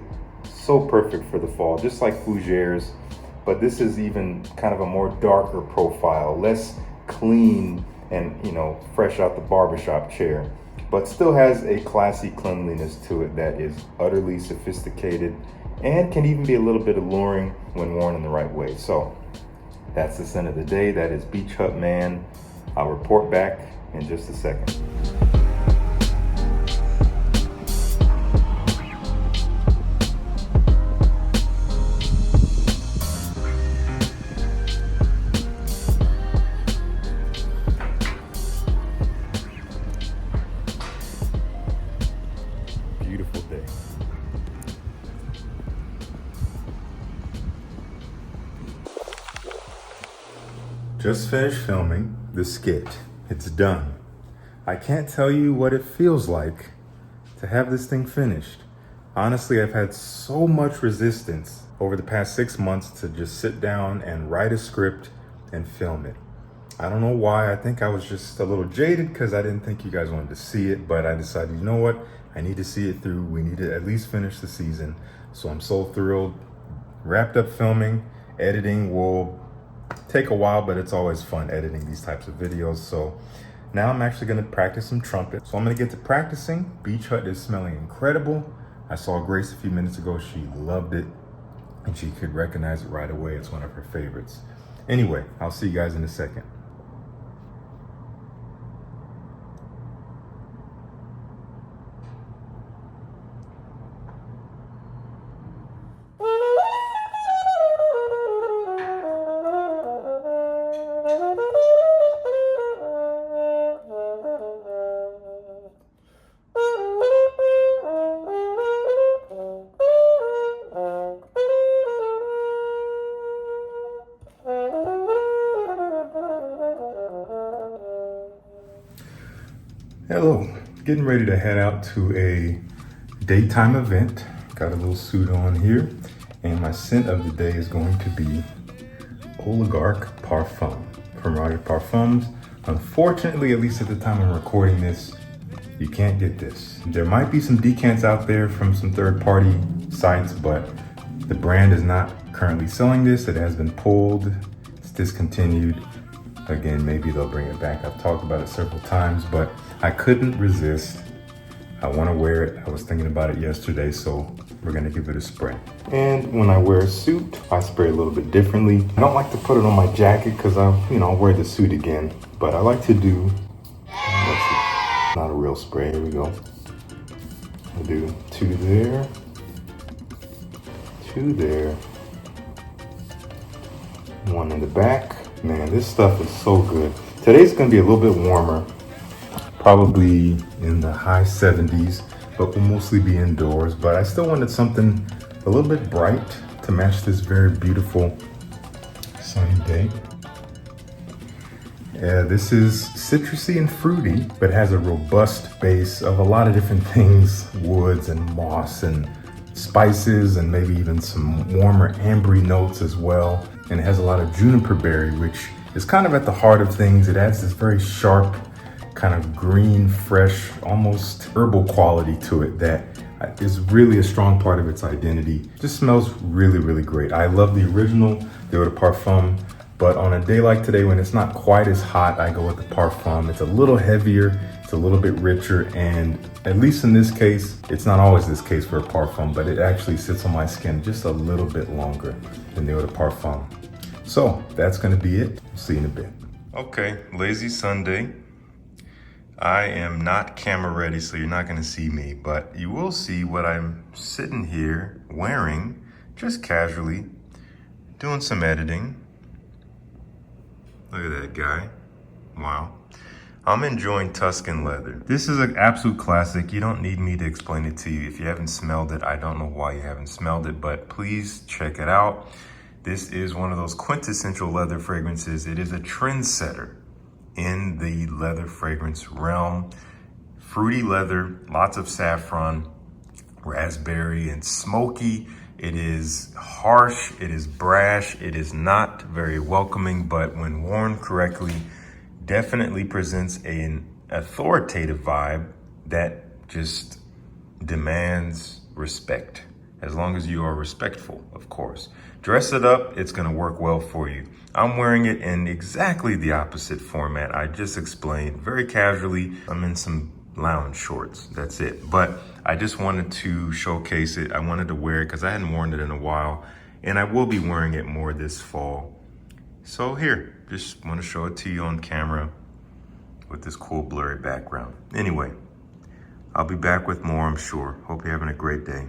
so perfect for the fall, just like Fougères. But this is even kind of a more darker profile, less clean and, you know, fresh out the barbershop chair, but still has a classy cleanliness to it that is utterly sophisticated and can even be a little bit alluring when worn in the right way. So that's the scent of the day. That is Beach Hut Man. I'll report back in just a second. Beautiful day. Just finished filming the skit. It's done. I can't tell you what it feels like to have this thing finished. Honestly, I've had so much resistance over the past 6 months to just sit down and write a script and film it. I don't know why. I think I was just a little jaded because I didn't think you guys wanted to see it, but I decided, you know what? I need to see it through. We need to at least finish the season. So I'm so thrilled. Wrapped up filming. Editing will take a while, but it's always fun editing these types of videos. So now I'm actually going to practice some trumpet. So I'm going to get to practicing. Beach Hut is smelling incredible. I saw Grace a few minutes ago. She loved it and she could recognize it right away. It's one of her favorites. Anyway, I'll see you guys in a second. Hello, getting ready to head out to a daytime event. Got a little suit on here, and my scent of the day is going to be Oligarch Parfum from Roger Parfums. Unfortunately, at least at the time I'm recording this, you can't get this. There might be some decants out there from some third-party sites, but the brand is not currently selling this. It has been pulled, it's discontinued. Again, maybe they'll bring it back. I've talked about it several times, but I couldn't resist. I want to wear it. I was thinking about it yesterday, so we're gonna give it a spray. And when I wear a suit, I spray a little bit differently. I don't like to put it on my jacket because I'll wear the suit again. But I like to do, let's see, not a real spray. Here we go. I'll do 2 there, 2 there, 1 in the back. Man, this stuff is so good. Today's gonna be a little bit warmer, probably in the high 70s, but we'll mostly be indoors. But I still wanted something a little bit bright to match this very beautiful sunny day. Yeah, this is citrusy and fruity, but has a robust base of a lot of different things, woods and moss and spices, and maybe even some warmer ambery notes as well. And it has a lot of juniper berry, which is kind of at the heart of things. It adds this very sharp, kind of green, fresh, almost herbal quality to it that is really a strong part of its identity. Just smells really, really great. I love the original Eau de Parfum, but on a day like today when it's not quite as hot, I go with the Parfum. It's a little heavier, it's a little bit richer, and at least in this case, it's not always this case for a Parfum, but it actually sits on my skin just a little bit longer than the Eau de Parfum. So that's gonna be it. See you in a bit. Okay, lazy Sunday. I am not camera ready, so you're not gonna see me, but you will see what I'm sitting here wearing, just casually, doing some editing. Look at that guy. Wow. I'm enjoying Tuscan leather. This is an absolute classic. You don't need me to explain it to you. If you haven't smelled it, I don't know why you haven't smelled it, but please check it out. This is one of those quintessential leather fragrances. It is a trendsetter in the leather fragrance realm. Fruity leather, lots of saffron, raspberry, and smoky. It is harsh, it is brash, it is not very welcoming, but when worn correctly, definitely presents an authoritative vibe that just demands respect. As long as you are respectful, of course. Dress it up, it's gonna work well for you. I'm wearing it in exactly the opposite format I just explained, very casually. I'm in some lounge shorts, that's it. But I just wanted to showcase it. I wanted to wear it because I hadn't worn it in a while, and I will be wearing it more this fall. So here, just want to show it to you on camera with this cool blurry background. Anyway, I'll be back with more, I'm sure. Hope you're having a great day.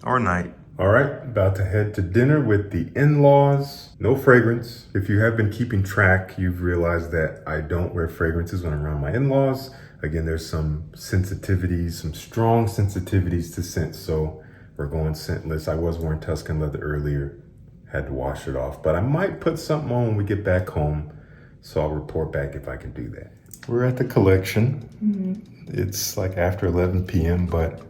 Or night. All right, about to head to dinner with the in-laws. No fragrance. If you have been keeping track, you've realized that I don't wear fragrances when I'm around my in-laws. Again, there's some sensitivities, some strong sensitivities to scent, so we're going scentless. I was wearing Tuscan leather earlier, had to wash it off, but I might put something on when we get back home, so I'll report back if I can do that. We're at the collection. It's like after 11 p.m., but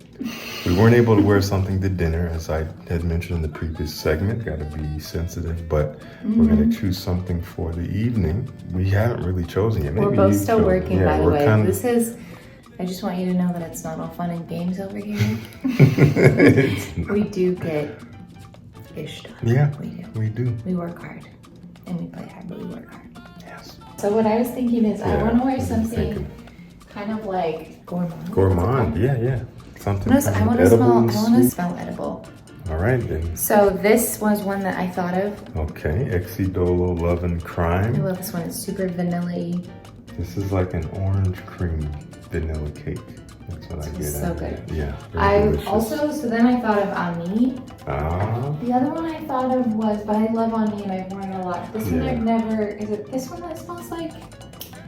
we weren't able to wear something to dinner, as I had mentioned in the previous segment. Got to be sensitive, but we're going to choose something for the evening. We haven't really chosen yet. Maybe we're both still working, by the way. I just want you to know that it's not all fun and games over here. We do get ish done. Yeah, we do. We work hard, and we play hard, but we work hard. Yes. So what I was thinking is, I want to wear something kind of like gourmand. Gourmand, yeah. Something I want to smell edible. All right, then. So this was one that I thought of. Okay, Exidolo Love and Crime. I love this one. It's super vanilla-y. This is like an orange cream vanilla cake. That's what I get. So good. Yeah. Then I thought of Ami. Ah. The other one I thought of was, but I love Ami and I've worn it a lot. This one I've never, is it this one that smells like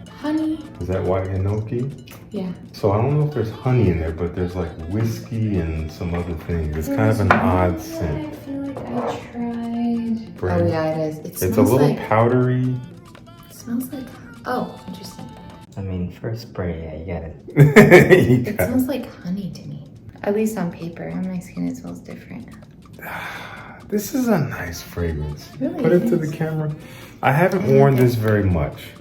honey? Is that white hinoki? Yeah. So I don't know if there's honey in there, but there's like whiskey and some other things. It's kind of an odd scent. I feel like I tried. Brand. Oh yeah, it is. It's a little powdery. It smells like, oh, interesting. I mean, first spray, yeah, you got it. It smells like honey to me. At least on paper. On my skin, it smells different. This is a nice fragrance. Really Put it to the camera. I haven't worn this very much.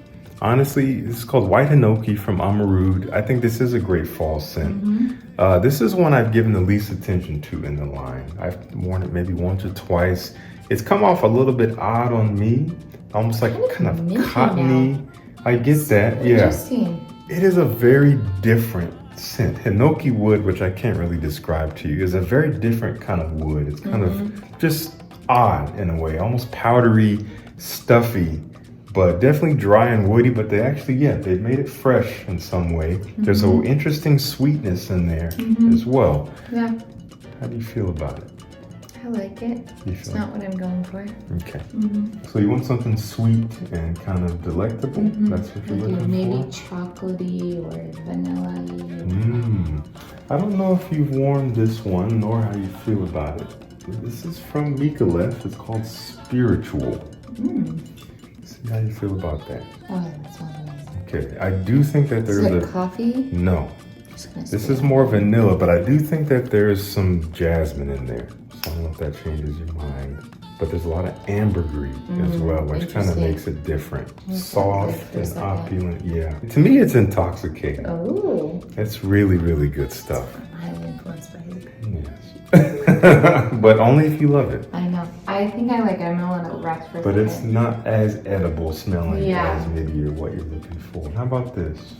Honestly, this is called White Hinoki from Amarud. I think this is a great fall scent. This is one I've given the least attention to in the line. I've worn it maybe once or twice. It's come off a little bit odd on me, almost like kind of cottony. Now. I get that, yeah. Interesting. It is a very different scent. Hinoki wood, which I can't really describe to you, is a very different kind of wood. It's kind of just odd in a way, almost powdery, stuffy, but definitely dry and woody. But they actually, they've made it fresh in some way. There's an interesting sweetness in there as well. Yeah. How do you feel about it? I like it. It's not what I'm going for. Okay. So you want something sweet and kind of delectable? That's what you're looking for? Maybe chocolatey or vanilla-y. I don't know if you've worn this one, nor how you feel about it. This is from Micallef. It's called Spiritual. See how you feel about that. Oh, that smells amazing. Okay, I do think that there's Is it coffee? No. This is more vanilla, but I do think that there's some jasmine in there. So I don't know if that changes your mind. But there's a lot of ambergris as well, which kind of makes it different. Soft and opulent, To me, it's intoxicating. Oh. It's really, really good stuff. I'm highly influenced by it. Yes. But only if you love it. I know. I think I like it. I'm gonna let it rest for a But second. it's not as edible smelling as maybe you're what you're looking for. How about this?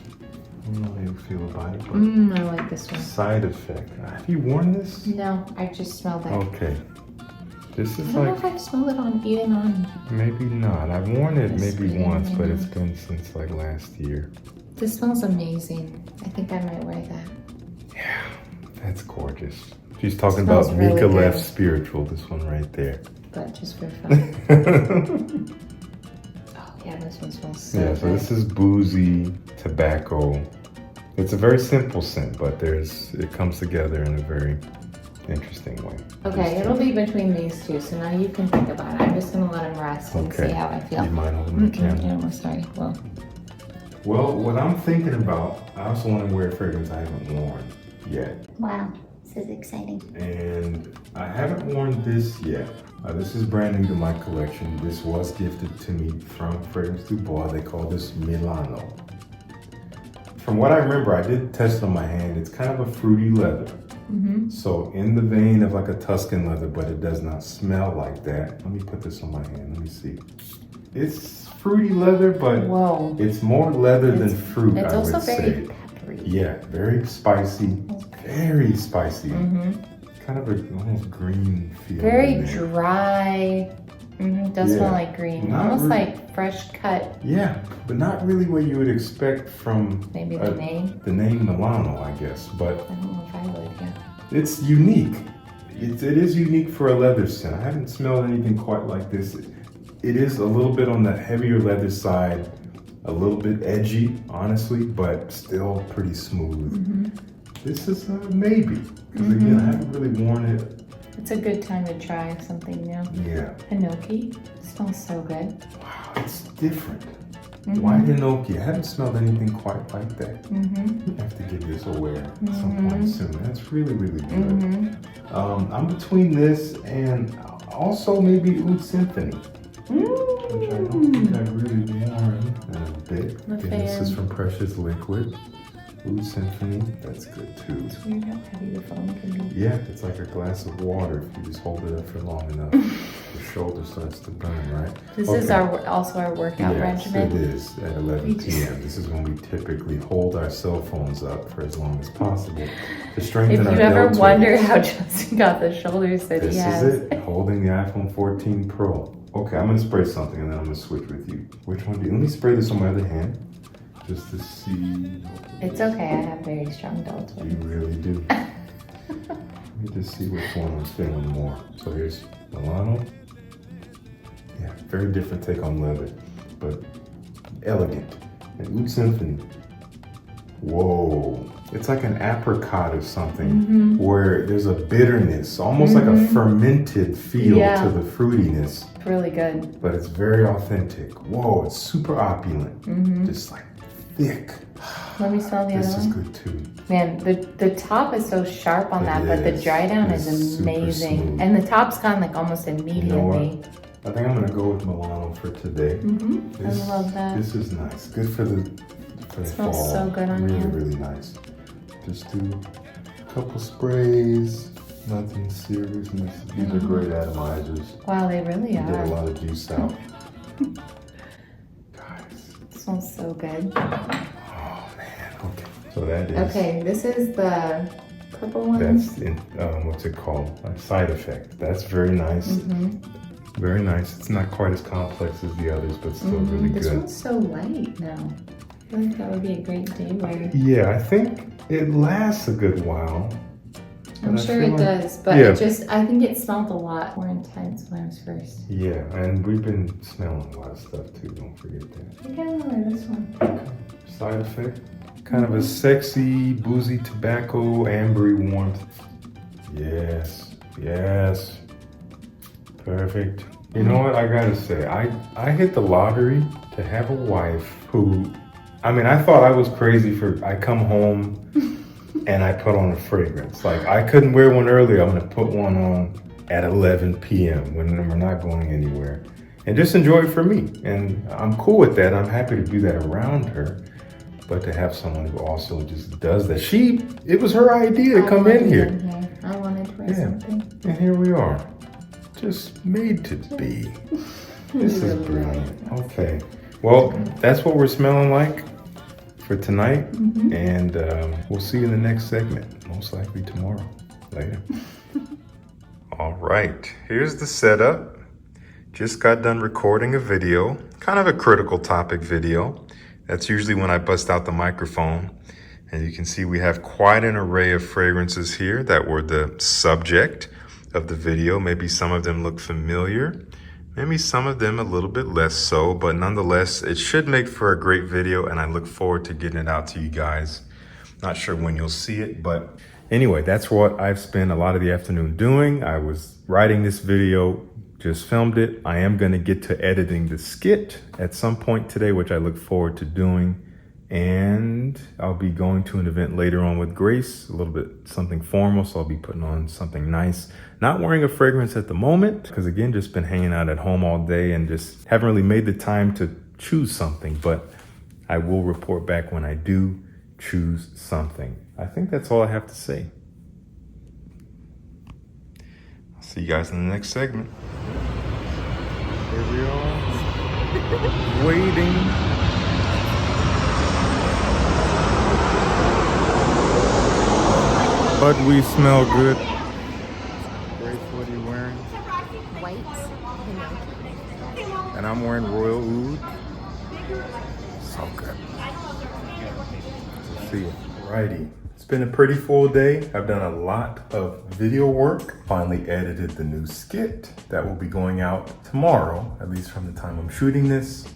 I don't know how you feel about it, but I like this one. Side effect. Have you worn this? No, I just smelled it. Okay. This is I don't know if I've smelled it on. Maybe not. I've worn it maybe once, but it's been since like last year. This smells amazing. I think I might wear that. Yeah, that's gorgeous. She's talking about Micallef Spiritual, this one right there. But just for fun. Yeah, this one smells so good. So this is boozy, tobacco. It's a very simple scent, but it comes together in a very interesting way. Okay, it'll be between these two, so now you can think about it. I'm just gonna let him rest and see how I feel. Do you mind holding the camera? Yeah, I'm sorry. Well, what I'm thinking about, I also want to wear a fragrance I haven't worn yet. Wow, this is exciting. And I haven't worn this yet. This is brand new to my collection. This was gifted to me from Fragrance du Bois. They call this Milano. From what I remember, I did test it on my hand. It's kind of a fruity leather. So in the vein of like a Tuscan leather, but it does not smell like that. Let me put this on my hand. Let me see. It's fruity leather, but Whoa. it's more leather than fruit, It's I also would very say. peppery. Yeah, very spicy. Very spicy. Kind of a almost green feel. Very in there. dry. Does smell Yeah. like green. Not Almost really- like fresh cut. Yeah, but not really what you would expect from Maybe the name. the name Milano, I guess. But I don't know if I would, yeah. it's unique. It is unique for a leather scent. I haven't smelled anything quite like this. It is a little bit on the heavier leather side, a little bit edgy, honestly, but still pretty smooth. This is a maybe, because again, I haven't really worn it. It's a good time to try something new. Yeah. Hinoki smells so good. Wow, it's different. White Hinoki. I haven't smelled anything quite like that. I have to give this a wear at some point soon. That's really, really good. I'm between this and also maybe Oud Symphony, which I don't think I've really worn in a bit. Not Again, this is fan. from Precious Liquid. Oud Symphony, that's good too. It's weird how heavy the foam can be. Yeah, it's like a glass of water if you just hold it up for long enough. Your shoulder starts to burn, right? This is also our workout Yes, regimen. it is at 11 p.m. This is when we typically hold our cell phones up for as long as possible to strengthen If our you ever deltoids. wonder how Justin got the shoulders that This he has. is it, holding the iPhone 14 Pro. Okay, I'm gonna spray something and then I'm gonna switch with you. Which one do you? Let me spray this on my other hand, just to see. It's okay, I have very strong You deltoids. really do. Let me just see which one I'm feeling more. So here's Milano. Yeah, very different take on leather, but elegant. And Oud Symphony. Whoa. It's like an apricot or something where there's a bitterness, almost like a fermented feel Yeah. to the fruitiness, It's really good. but it's very authentic. Whoa, it's super opulent. Just like thick. Let me smell the This other is one. good too. Man, the top is so sharp on It that, but the is. dry down It's is super amazing. smooth. And the top's gone like almost You know immediately. what? I think I'm gonna go with Milano for today. I love that. This is nice. Good for the smells fall. so good on really, you. Really nice. Just do a couple sprays. Nothing serious. These are great atomizers. Wow, they really Get a are. lot of juice out. Guys. It smells so good. Oh man. Okay. So that is. Okay, this is the purple one. That's in, what's it called? A side effect. That's very nice. Very nice. It's not quite as complex as the others, but still really This good. one's so light now. I feel like that would be a great day wear. Yeah, I think it lasts a good while. I'm but I sure feel it like- does, but Yeah. I think it smelled a lot more intense when I was first. Yeah, and we've been smelling a lot of stuff too, don't forget that. I think I remember this one. Side effect, kind of a sexy, boozy tobacco, ambery warmth. Yes, yes. Perfect. You know what, I gotta say, I hit the lottery to have a wife who, I mean, I thought I was crazy I come home and I put on a fragrance. Like, I couldn't wear one earlier, I'm gonna put one on at 11 p.m. when we're not going anywhere. And just enjoy it for me. And I'm cool with that, I'm happy to do that around her. But to have someone who also just does that. It was her idea to come in here. I wanted to wear Yeah. something. And here we are. Just made to be. This is brilliant. Okay. Well, that's what we're smelling like for tonight. And we'll see you in the next segment. Most likely tomorrow. Later. All right. Here's the setup. Just got done recording a video. Kind of a critical topic video. That's usually when I bust out the microphone. And you can see we have quite an array of fragrances here that were the subject of the video. Maybe some of them look familiar. Maybe some of them a little bit less so, but nonetheless, it should make for a great video and I look forward to getting it out to you guys. Not sure when you'll see it, but anyway, that's what I've spent a lot of the afternoon doing. I was writing this video, just filmed it. I am gonna get to editing the skit at some point today, which I look forward to doing. And I'll be going to an event later on with Grace, a little bit something formal, so I'll be putting on something nice. Not wearing a fragrance at the moment, because again, just been hanging out at home all day and just haven't really made the time to choose something, but I will report back when I do choose something. I think that's all I have to say. See you guys in the next segment. Here we are, waiting. But we smell good. Grace, what are you wearing? White. And I'm wearing Royal Oud. So good. See you. Alrighty. It's been a pretty full day. I've done a lot of video work. Finally edited the new skit that will be going out tomorrow, at least from the time I'm shooting this.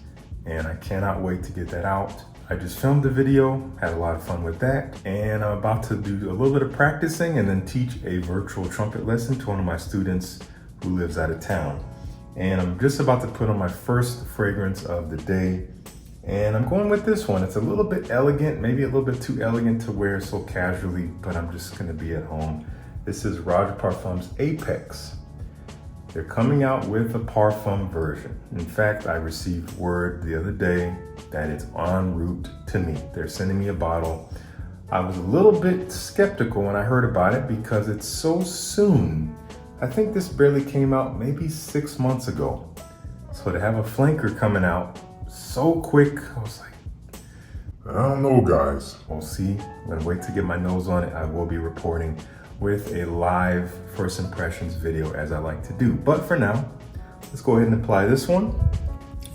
And I cannot wait to get that out. I just filmed the video, had a lot of fun with that. And I'm about to do a little bit of practicing and then teach a virtual trumpet lesson to one of my students who lives out of town. And I'm just about to put on my first fragrance of the day. And I'm going with this one. It's a little bit elegant, maybe a little bit too elegant to wear so casually, but I'm just gonna be at home. This is Roger Parfum's Apex. They're coming out with a parfum version. In fact, I received word the other day that it's en route to me. They're sending me a bottle. I was a little bit skeptical when I heard about it because it's so soon. I think this barely came out maybe 6 months ago. So to have a flanker coming out so quick, I was like, I don't know, guys. We'll see. I'm gonna wait to get my nose on it. I will be reporting with a live first impressions video as I like to do. But for now, let's go ahead and apply this one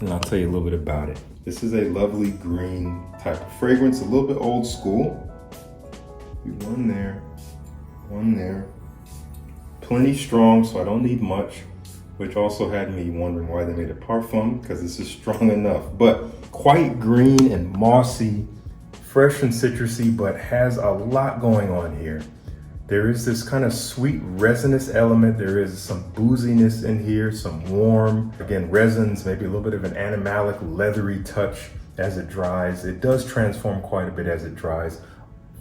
and I'll tell you a little bit about it. This is a lovely green type of fragrance, a little bit old school. One there, one there. Plenty strong, so I don't need much, which also had me wondering why they made a parfum, because this is strong enough. But quite green and mossy, fresh and citrusy, but has a lot going on here. There is this kind of sweet resinous element. There is some booziness in here, some warm, again, resins, maybe a little bit of an animalic, leathery touch as it dries. It does transform quite a bit as it dries.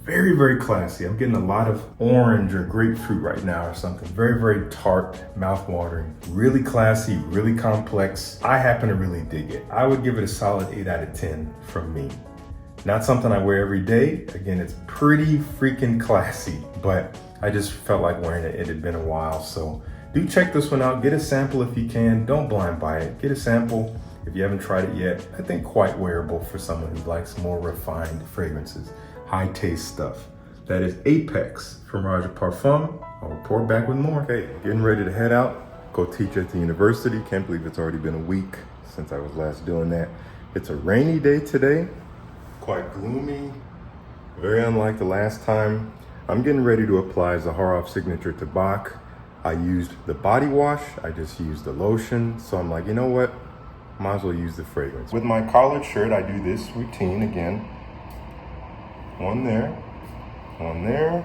Very, very classy. I'm getting a lot of orange or grapefruit right now or something. Very, very tart, mouth-watering. Really classy, really complex. I happen to really dig it. I would give it a solid 8 out of 10 from me. Not something I wear every day. Again, it's pretty freaking classy, but I just felt like wearing it. It had been a while, so do check this one out. Get a sample if you can. Don't blind buy it. Get a sample if you haven't tried it yet. I think quite wearable for someone who likes more refined fragrances, high taste stuff. That is Apex from Roger Parfum. I'll report back with more. Okay, getting ready to head out. Go teach at the university. Can't believe it's already been a week since I was last doing that. It's a rainy day today. Quite gloomy, very unlike the last time. I'm getting ready to apply Zaharoff signature to Bois. I used the body wash, I just used the lotion. So I'm like, you know what? Might as well use the fragrance. With my collared shirt, I do this routine again. One there, one there,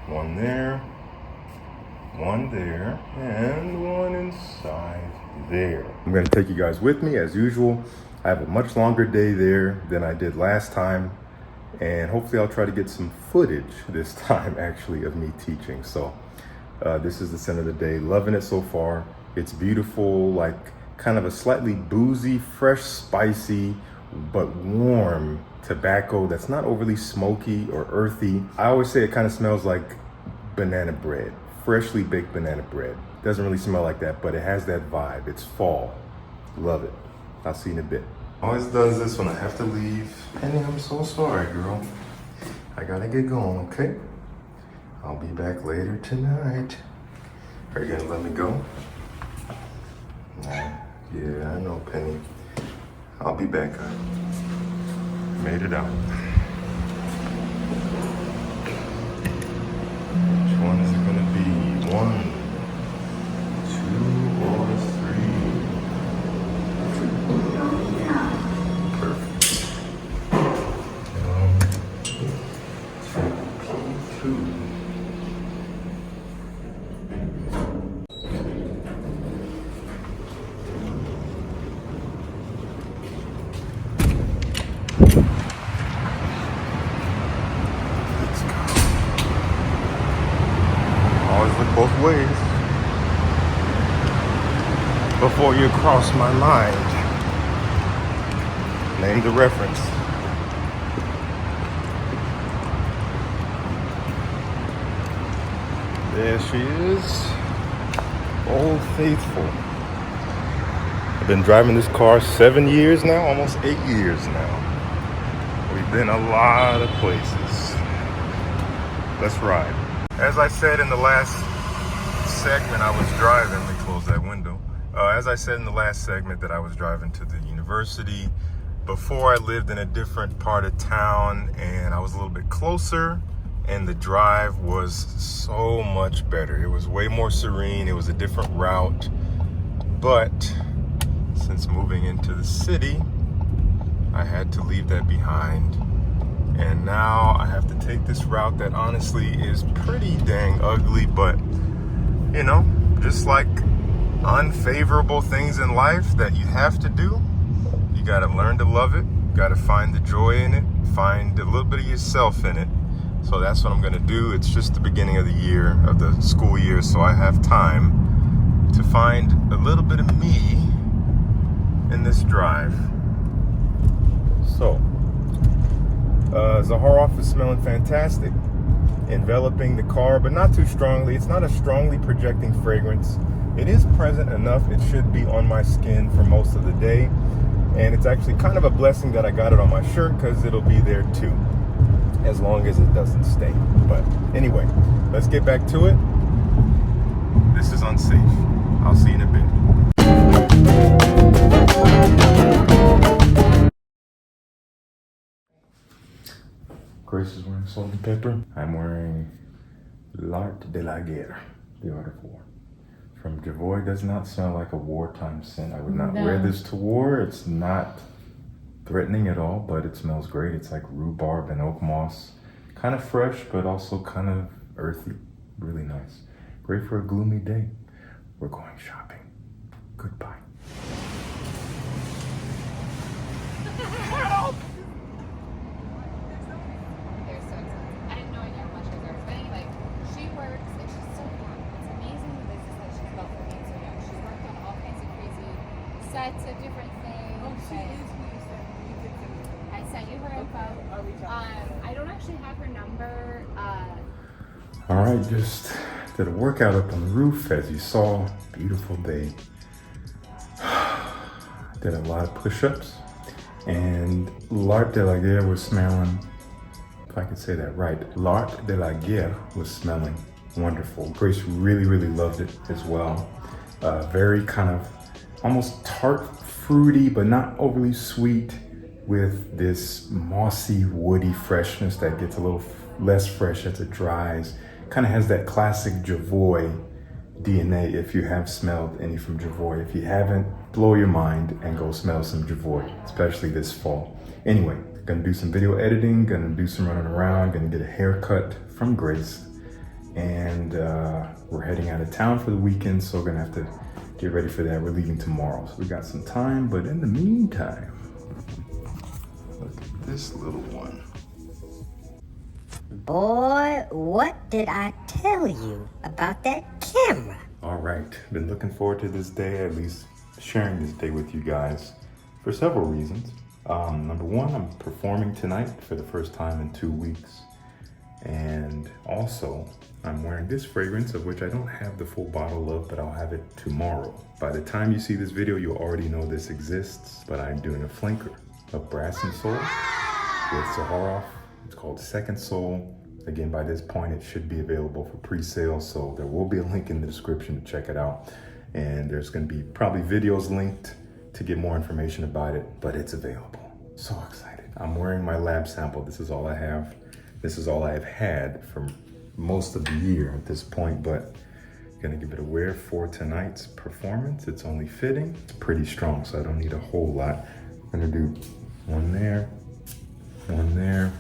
one there, one there, and one inside there. I'm gonna take you guys with me as usual. I have a much longer day there than I did last time, and hopefully I'll try to get some footage this time actually of me teaching. So this is the center of the day. Loving it so far. It's beautiful, like kind of a slightly boozy, fresh, spicy, but warm tobacco that's not overly smoky or earthy. I always say it kind of smells like banana bread, freshly baked banana bread. Doesn't really smell like that, but it has that vibe. It's fall. Love it. I'll see you in a bit. Always does this when I have to leave. Penny, I'm so sorry, girl. I gotta get going, okay? I'll be back later tonight. Are you gonna let me go? Yeah, I know, Penny. I'll be back. Made it out. Which one is it gonna be? 1, 2, or 3? Perfect. P2. Look both ways before you cross my mind. Name the reference. There she is. Old Faithful. I've been driving this car 7 years now, almost 8 years now. We've been a lot of places. Let's ride. As I said in the last segment I was driving, let me close that window. As I said in the last segment that I was driving to the university. Before I lived in a different part of town and I was a little bit closer and the drive was so much better. It was way more serene. It was a different route. But since moving into the city, I had to leave that behind. And now I have to take this route that honestly is pretty dang ugly, but you know, just like unfavorable things in life that you have to do, you gotta learn to love it, gotta find the joy in it, find a little bit of yourself in it. So that's what I'm gonna do. It's just the beginning of the year, of the school year, so I have time to find a little bit of me in this drive. So, Zaharoff is smelling fantastic, enveloping the car, but not too strongly. It's not a strongly projecting fragrance. It is present enough. It should be on my skin for most of the day. And it's actually kind of a blessing that I got it on my shirt because it'll be there too, as long as it doesn't stay. But anyway, let's get back to it. This is unsafe. I'll see you in a bit. Grace is wearing salt and pepper. I'm wearing L'Art de la Guerre, the Art of War. From Javoy. Does not smell like a wartime scent. I would not wear this to war. It's not threatening at all, but it smells great. It's like rhubarb and oak moss. Kind of fresh, but also kind of earthy. Really nice. Great for a gloomy day. We're going shopping. Goodbye. Sets of different things. Oh, she is who you sent me. I sent you her info. I'll reach out. I don't actually have her number. All right, just did a workout up on the roof, as you saw. Beautiful day. Did a lot of push-ups, and L'Art de la Guerre was smelling, if I could say that right, L'Art de la Guerre was smelling wonderful. Grace really, really loved it as well. Very kind of almost tart, fruity, but not overly sweet, with this mossy, woody freshness that gets a little less fresh as it dries. Kind of has that classic Javoy DNA if you have smelled any from Javoy. If you haven't, blow your mind and go smell some Javoy, especially this fall. Anyway, gonna do some video editing, gonna do some running around, gonna get a haircut from Grace, and we're heading out of town for the weekend, so we're gonna have to get ready for that. We're leaving tomorrow, so we got some time, but in the meantime, look at this little one. Boy, what did I tell you about that camera? All right, been looking forward to this day, at least sharing this day with you guys for several reasons. Number one, I'm performing tonight for the first time in 2 weeks. And also, I'm wearing this fragrance, of which I don't have the full bottle of, but I'll have it tomorrow. By the time you see this video, you already know this exists, but I'm doing a flanker of Brass and Soul with Zaharoff. It's called Second Soul. Again, by this point, it should be available for pre-sale, so there will be a link in the description to check it out. And there's gonna be probably videos linked to get more information about it, but it's available. So excited. I'm wearing my lab sample. This is all I have. This is all I've had for most of the year at this point, but gonna give it a wear for tonight's performance. It's only fitting. It's pretty strong, so I don't need a whole lot. I'm gonna do one there, one there,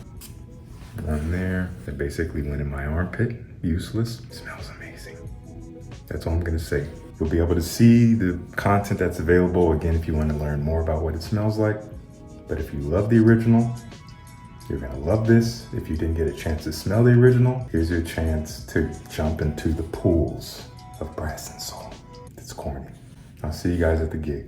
one there. That basically went in my armpit. Useless. It smells amazing. That's all I'm gonna say. You'll be able to see the content that's available, again, if you want to learn more about what it smells like. But if you love the original, you're gonna love this. If you didn't get a chance to smell the original, here's your chance to jump into the pools of Brass and Soul. It's corny. I'll see you guys at the gig.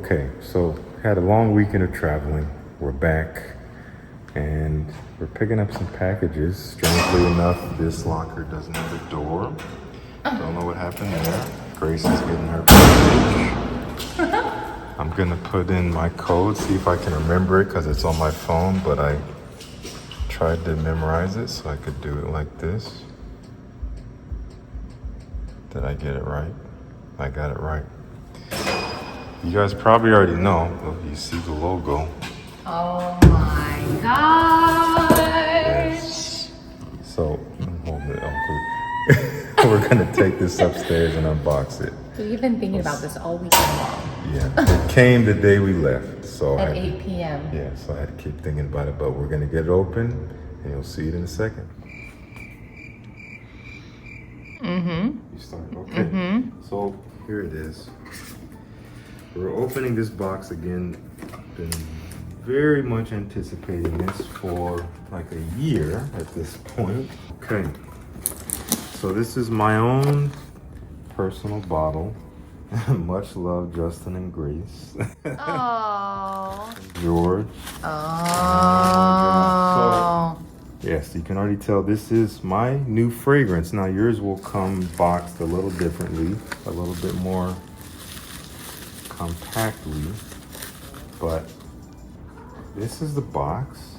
Okay, so had a long weekend of traveling. We're back and we're picking up some packages. Strangely enough, this locker doesn't have a door. Don't know what happened there. Grace is getting her package. I'm gonna put in my code, see if I can remember it because it's on my phone, but I tried to memorize it so I could do it like this. Did I get it right? I got it right. You guys probably already know. Oh, you see the logo. Oh my gosh. Yes. So, hold it, Uncle. We're gonna take this upstairs and unbox it. So you've been thinking about this all weekend long. Yeah, it came the day we left. So At 8 p.m. Yeah, so I had to keep thinking about it, but we're gonna get it open and you'll see it in a second. You start, okay. So here it is. We're opening this box again. Been very much anticipating this for like a year at this point. Okay. So this is my own personal bottle. Much love, Justin and Grace. Oh. George. Oh. So, yes, you can already tell this is my new fragrance. Now yours will come boxed a little differently, a little bit more compactly, but this is the box.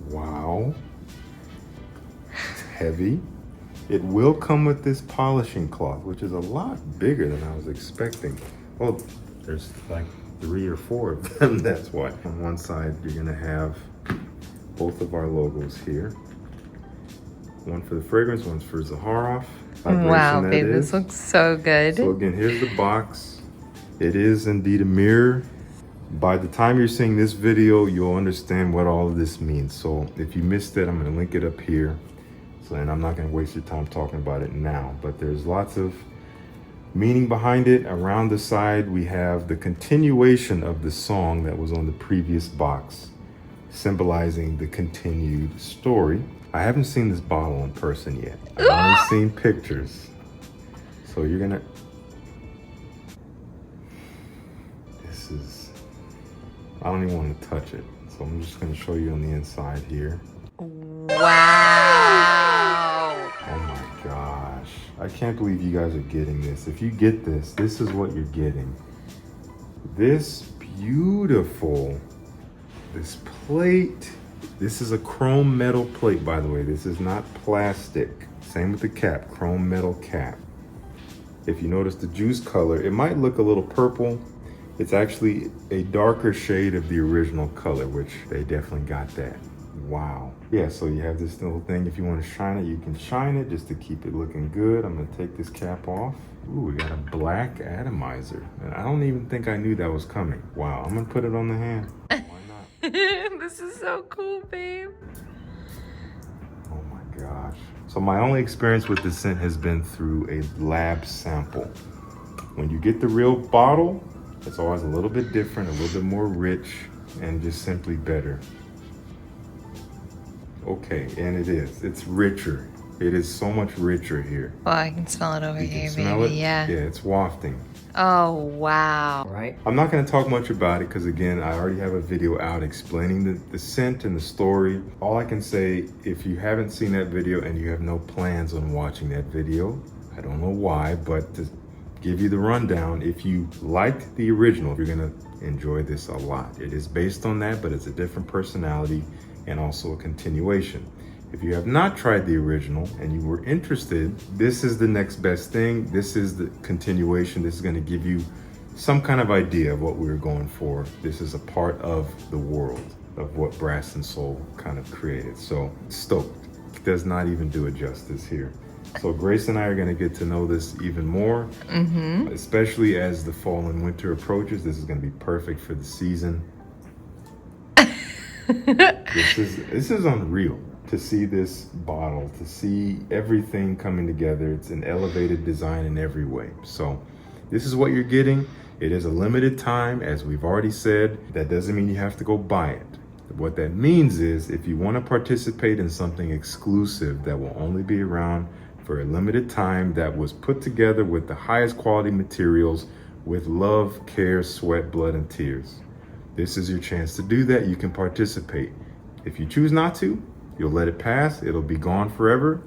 Wow. It's heavy. It will come with this polishing cloth, which is a lot bigger than I was expecting. Oh, there's like 3 or 4 of them, that's why. On one side, you're gonna have both of our logos here. One for the fragrance, one's for Zaharoff. Wow, babe, this looks so good. So again, here's the box. It is indeed a mirror. By the time you're seeing this video, you'll understand what all of this means. So if you missed it, I'm gonna link it up here. So, and I'm not gonna waste your time talking about it now, but there's lots of meaning behind it. Around the side, we have the continuation of the song that was on the previous box, symbolizing the continued story. I haven't seen this bottle in person yet. I've only seen pictures. So you're gonna, this is, I don't even want to touch it. So I'm just gonna show you on the inside here. Wow. Oh my gosh. I can't believe you guys are getting this. If you get this, this is what you're getting. This beautiful, this plate. This is a chrome metal plate, by the way. This is not plastic. Same with the cap, chrome metal cap. If you notice the juice color, it might look a little purple. It's actually a darker shade of the original color, which they definitely got that. Wow. Yeah, so you have this little thing. If you want to shine it, you can shine it just to keep it looking good. I'm gonna take this cap off. Ooh, we got a black atomizer. And I don't even think I knew that was coming. Wow, I'm gonna put it on the hand. Why not? This is so cool, babe. Oh my gosh. So my only experience with this scent has been through a lab sample. When you get the real bottle, it's always a little bit different, a little bit more rich, and just simply better. Okay, and it is. It's richer. It is so much richer here. Well, I can smell it over You here, can smell baby. it? Yeah. Yeah, it's wafting. Oh, wow. Right? I'm not going to talk much about it because, again, I already have a video out explaining the scent and the story. All I can say, if you haven't seen that video and you have no plans on watching that video, I don't know why, but to give you the rundown, if you liked the original, you're going to enjoy this a lot. It is based on that, but it's a different personality and also a continuation. If you have not tried the original and you were interested, this is the next best thing. This is the continuation. This is going to give you some kind of idea of what we were going for. This is a part of the world of what Brass and Soul kind of created. So stoked. Does not even do it justice here. So Grace and I are going to get to know this even more, especially as the fall and winter approaches. This is going to be perfect for the season. This is unreal to see this bottle, to see everything coming together. It's an elevated design in every way. So this is what you're getting. It is a limited time, as we've already said. That doesn't mean you have to go buy it. What that means is if you want to participate in something exclusive that will only be around for a limited time, that was put together with the highest quality materials, with love, care, sweat, blood, and tears. This is your chance to do that. You can participate. If you choose not to, you'll let it pass. It'll be gone forever.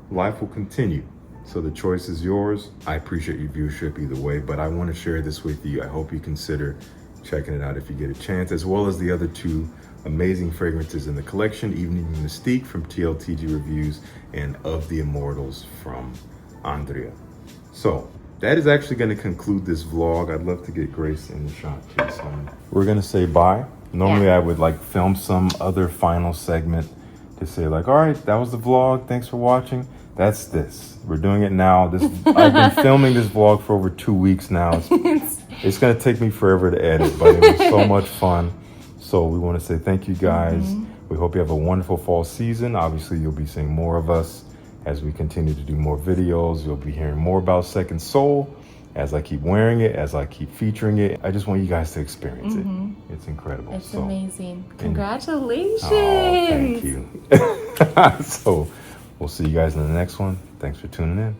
Life will continue. So the choice is yours. I appreciate your viewership either way, but I want to share this with you. I hope you consider checking it out if you get a chance, as well as the other two amazing fragrances in the collection, Evening Mystique from TLTG Reviews and Of the Immortals from Andrea. So that is actually going to conclude this vlog. I'd love to get Grace in the shot too. So we're going to say bye. Normally I would like film some other final segment to say like, all right, that was the vlog. Thanks for watching. That's this. We're doing it now. I've been filming this vlog for over 2 weeks now. It's going to take me forever to edit, but it was so much fun. So we want to say thank you guys. We hope you have a wonderful fall season. Obviously, you'll be seeing more of us as we continue to do more videos. You'll be hearing more about Second Soul as I keep wearing it, as I keep featuring it. I just want you guys to experience it. It's incredible. It's amazing. Congratulations. Oh, thank you. So we'll see you guys in the next one. Thanks for tuning in.